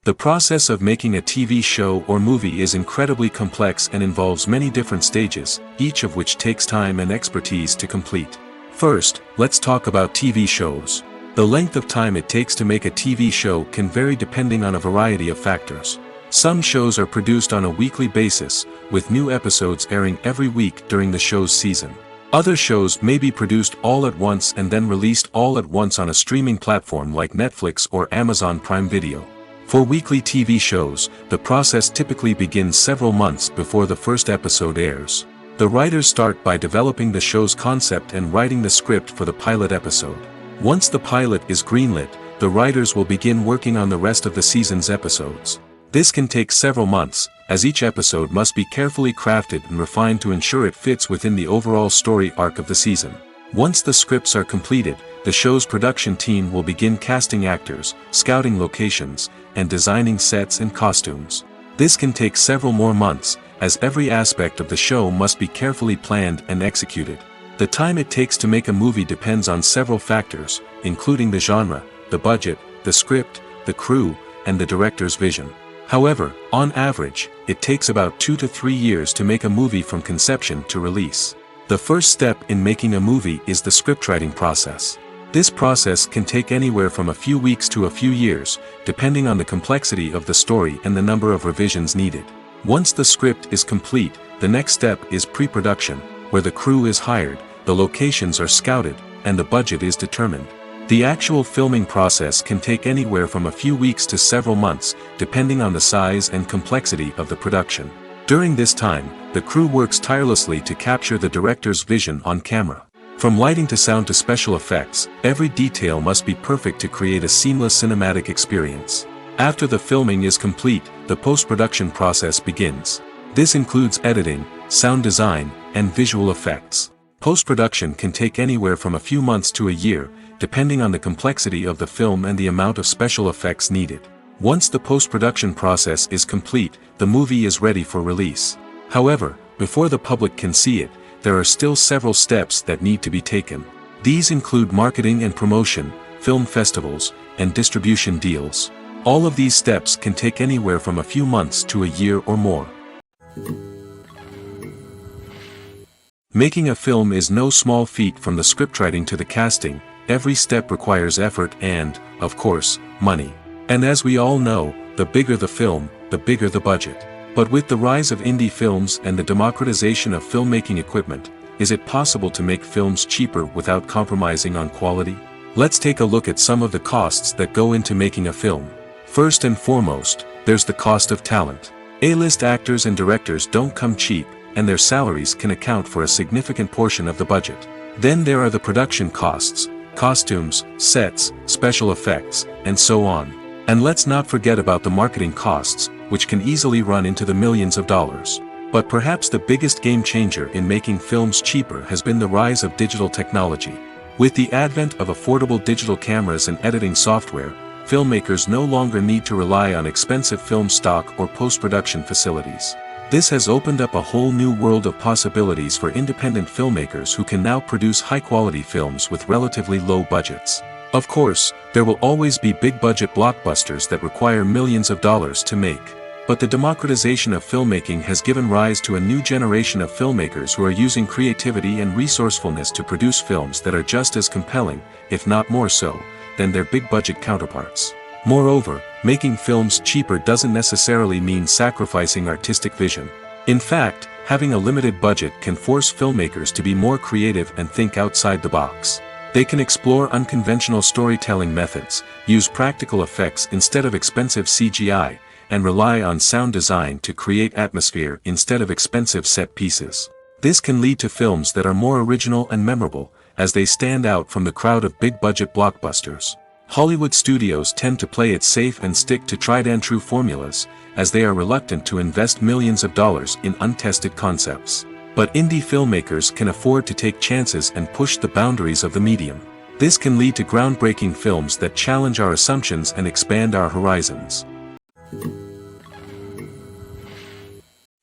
The process of making a TV show or movie is incredibly complex and involves many different stages, each of which takes time and expertise to complete. First, let's talk about TV shows. The length of time it takes to make a TV show can vary depending on a variety of factors. Some shows are produced on a weekly basis, with new episodes airing every week during the show's season. Other shows may be produced all at once and then released all at once on a streaming platform like Netflix or Amazon Prime Video. For weekly TV shows, the process typically begins several months before the first episode airs. The writers start by developing the show's concept and writing the script for the pilot episode. Once the pilot is greenlit, the writers will begin working on the rest of the season's episodes. This can take several months, as each episode must be carefully crafted and refined to ensure it fits within the overall story arc of the season. Once the scripts are completed, the show's production team will begin casting actors, scouting locations, and designing sets and costumes. This can take several more months, as every aspect of the show must be carefully planned and executed. The time it takes to make a movie depends on several factors, including the genre, the budget, the script, the crew, and the director's vision. However, on average, it takes about 2 to 3 years to make a movie from conception to release. The first step in making a movie is the scriptwriting process. This process can take anywhere from a few weeks to a few years, depending on the complexity of the story and the number of revisions needed. Once the script is complete, the next step is pre-production, where the crew is hired, the locations are scouted, and the budget is determined. The actual filming process can take anywhere from a few weeks to several months, depending on the size and complexity of the production. During this time, the crew works tirelessly to capture the director's vision on camera. From lighting to sound to special effects, every detail must be perfect to create a seamless cinematic experience. After the filming is complete, the post-production process begins. This includes editing, sound design, and visual effects. Post-production can take anywhere from a few months to a year, depending on the complexity of the film and the amount of special effects needed. Once the post-production process is complete, the movie is ready for release. However, before the public can see it, there are still several steps that need to be taken. These include marketing and promotion, film festivals, and distribution deals. All of these steps can take anywhere from a few months to a year or more. Making a film is no small feat. From the scriptwriting to the casting, every step requires effort and, of course, money. And as we all know, the bigger the film, the bigger the budget. But with the rise of indie films and the democratization of filmmaking equipment, is it possible to make films cheaper without compromising on quality? Let's take a look at some of the costs that go into making a film. First and foremost, there's the cost of talent. A-list actors and directors don't come cheap, and their salaries can account for a significant portion of the budget. Then there are the production costs, costumes, sets, special effects, and so on. And let's not forget about the marketing costs, which can easily run into the millions of dollars. But perhaps the biggest game changer in making films cheaper has been the rise of digital technology. With the advent of affordable digital cameras and editing software, filmmakers no longer need to rely on expensive film stock or post-production facilities. This has opened up a whole new world of possibilities for independent filmmakers who can now produce high-quality films with relatively low budgets. Of course, there will always be big-budget blockbusters that require millions of dollars to make. But the democratization of filmmaking has given rise to a new generation of filmmakers who are using creativity and resourcefulness to produce films that are just as compelling, if not more so, than their big-budget counterparts. Moreover, making films cheaper doesn't necessarily mean sacrificing artistic vision. In fact, having a limited budget can force filmmakers to be more creative and think outside the box. They can explore unconventional storytelling methods, use practical effects instead of expensive CGI, and rely on sound design to create atmosphere instead of expensive set pieces. This can lead to films that are more original and memorable, as they stand out from the crowd of big-budget blockbusters. Hollywood studios tend to play it safe and stick to tried-and-true formulas, as they are reluctant to invest millions of dollars in untested concepts. But indie filmmakers can afford to take chances and push the boundaries of the medium. This can lead to groundbreaking films that challenge our assumptions and expand our horizons.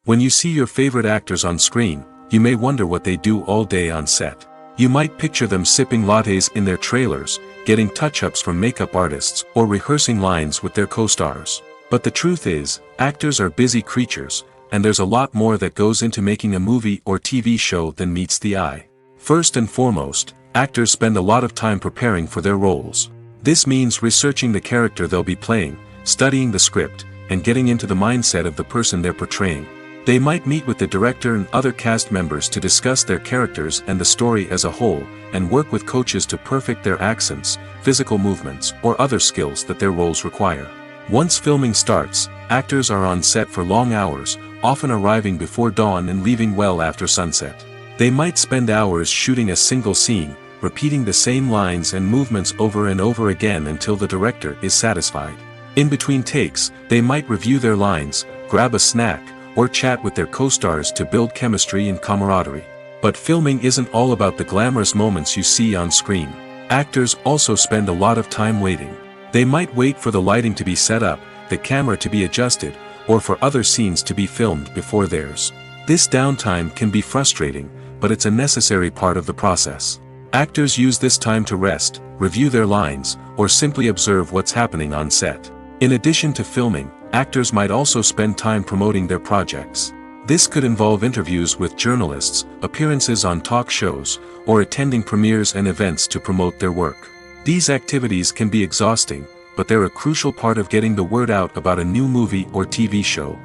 When you see your favorite actors on screen, you may wonder what they do all day on set. You might picture them sipping lattes in their trailers, getting touch-ups from makeup artists, or rehearsing lines with their co-stars. But the truth is, actors are busy creatures, and there's a lot more that goes into making a movie or TV show than meets the eye. First and foremost, actors spend a lot of time preparing for their roles. This means researching the character they'll be playing, studying the script, and getting into the mindset of the person they're portraying. They might meet with the director and other cast members to discuss their characters and the story as a whole, and work with coaches to perfect their accents, physical movements, or other skills that their roles require. Once filming starts, actors are on set for long hours, often arriving before dawn and leaving well after sunset. They might spend hours shooting a single scene, repeating the same lines and movements over and over again until the director is satisfied. In between takes, they might review their lines, grab a snack, or chat with their co-stars to build chemistry and camaraderie. But filming isn't all about the glamorous moments you see on screen. Actors also spend a lot of time waiting. They might wait for the lighting to be set up, the camera to be adjusted, or for other scenes to be filmed before theirs. This downtime can be frustrating, but it's a necessary part of the process. Actors use this time to rest, review their lines, or simply observe what's happening on set. In addition to filming, actors might also spend time promoting their projects. This could involve interviews with journalists, appearances on talk shows, or attending premieres and events to promote their work. These activities can be exhausting, but they're a crucial part of getting the word out about a new movie or TV show.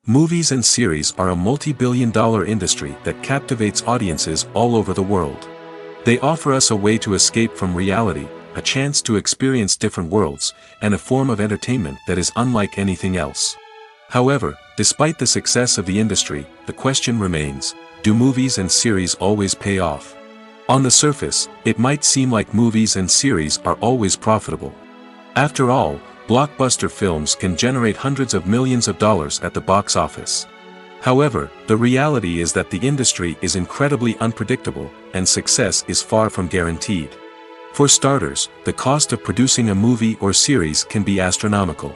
Movies and series are a multi-billion-dollar industry that captivates audiences all over the world. They offer us a way to escape from reality, a chance to experience different worlds, and a form of entertainment that is unlike anything else. However, despite the success of the industry, the question remains, do movies and series always pay off? On the surface, it might seem like movies and series are always profitable. After all, blockbuster films can generate hundreds of millions of dollars at the box office. However, the reality is that the industry is incredibly unpredictable, and success is far from guaranteed. For starters, the cost of producing a movie or series can be astronomical.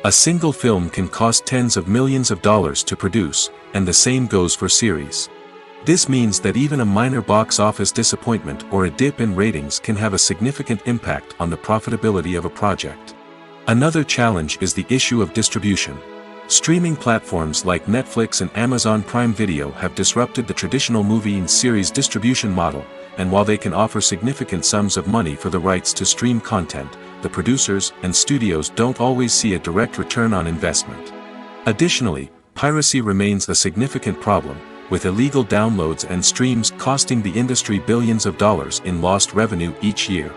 A single film can cost tens of millions of dollars to produce, and the same goes for series. This means that even a minor box office disappointment or a dip in ratings can have a significant impact on the profitability of a project. Another challenge is the issue of distribution. Streaming platforms like Netflix and Amazon Prime Video have disrupted the traditional movie and series distribution model, and while they can offer significant sums of money for the rights to stream content, the producers and studios don't always see a direct return on investment. Additionally, piracy remains a significant problem, with illegal downloads and streams costing the industry billions of dollars in lost revenue each year.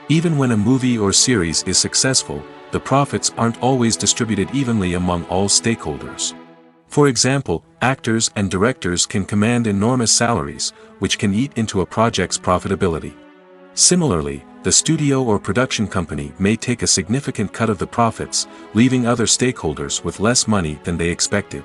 Even when a movie or series is successful, the profits aren't always distributed evenly among all stakeholders. For example, actors and directors can command enormous salaries, which can eat into a project's profitability. Similarly, the studio or production company may take a significant cut of the profits, leaving other stakeholders with less money than they expected.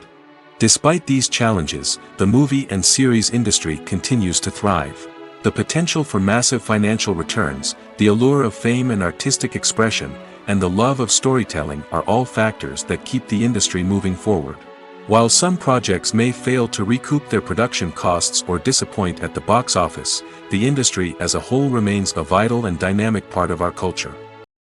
Despite these challenges, the movie and series industry continues to thrive. The potential for massive financial returns, the allure of fame and artistic expression, and the love of storytelling are all factors that keep the industry moving forward. While some projects may fail to recoup their production costs or disappoint at the box office, the industry as a whole remains a vital and dynamic part of our culture.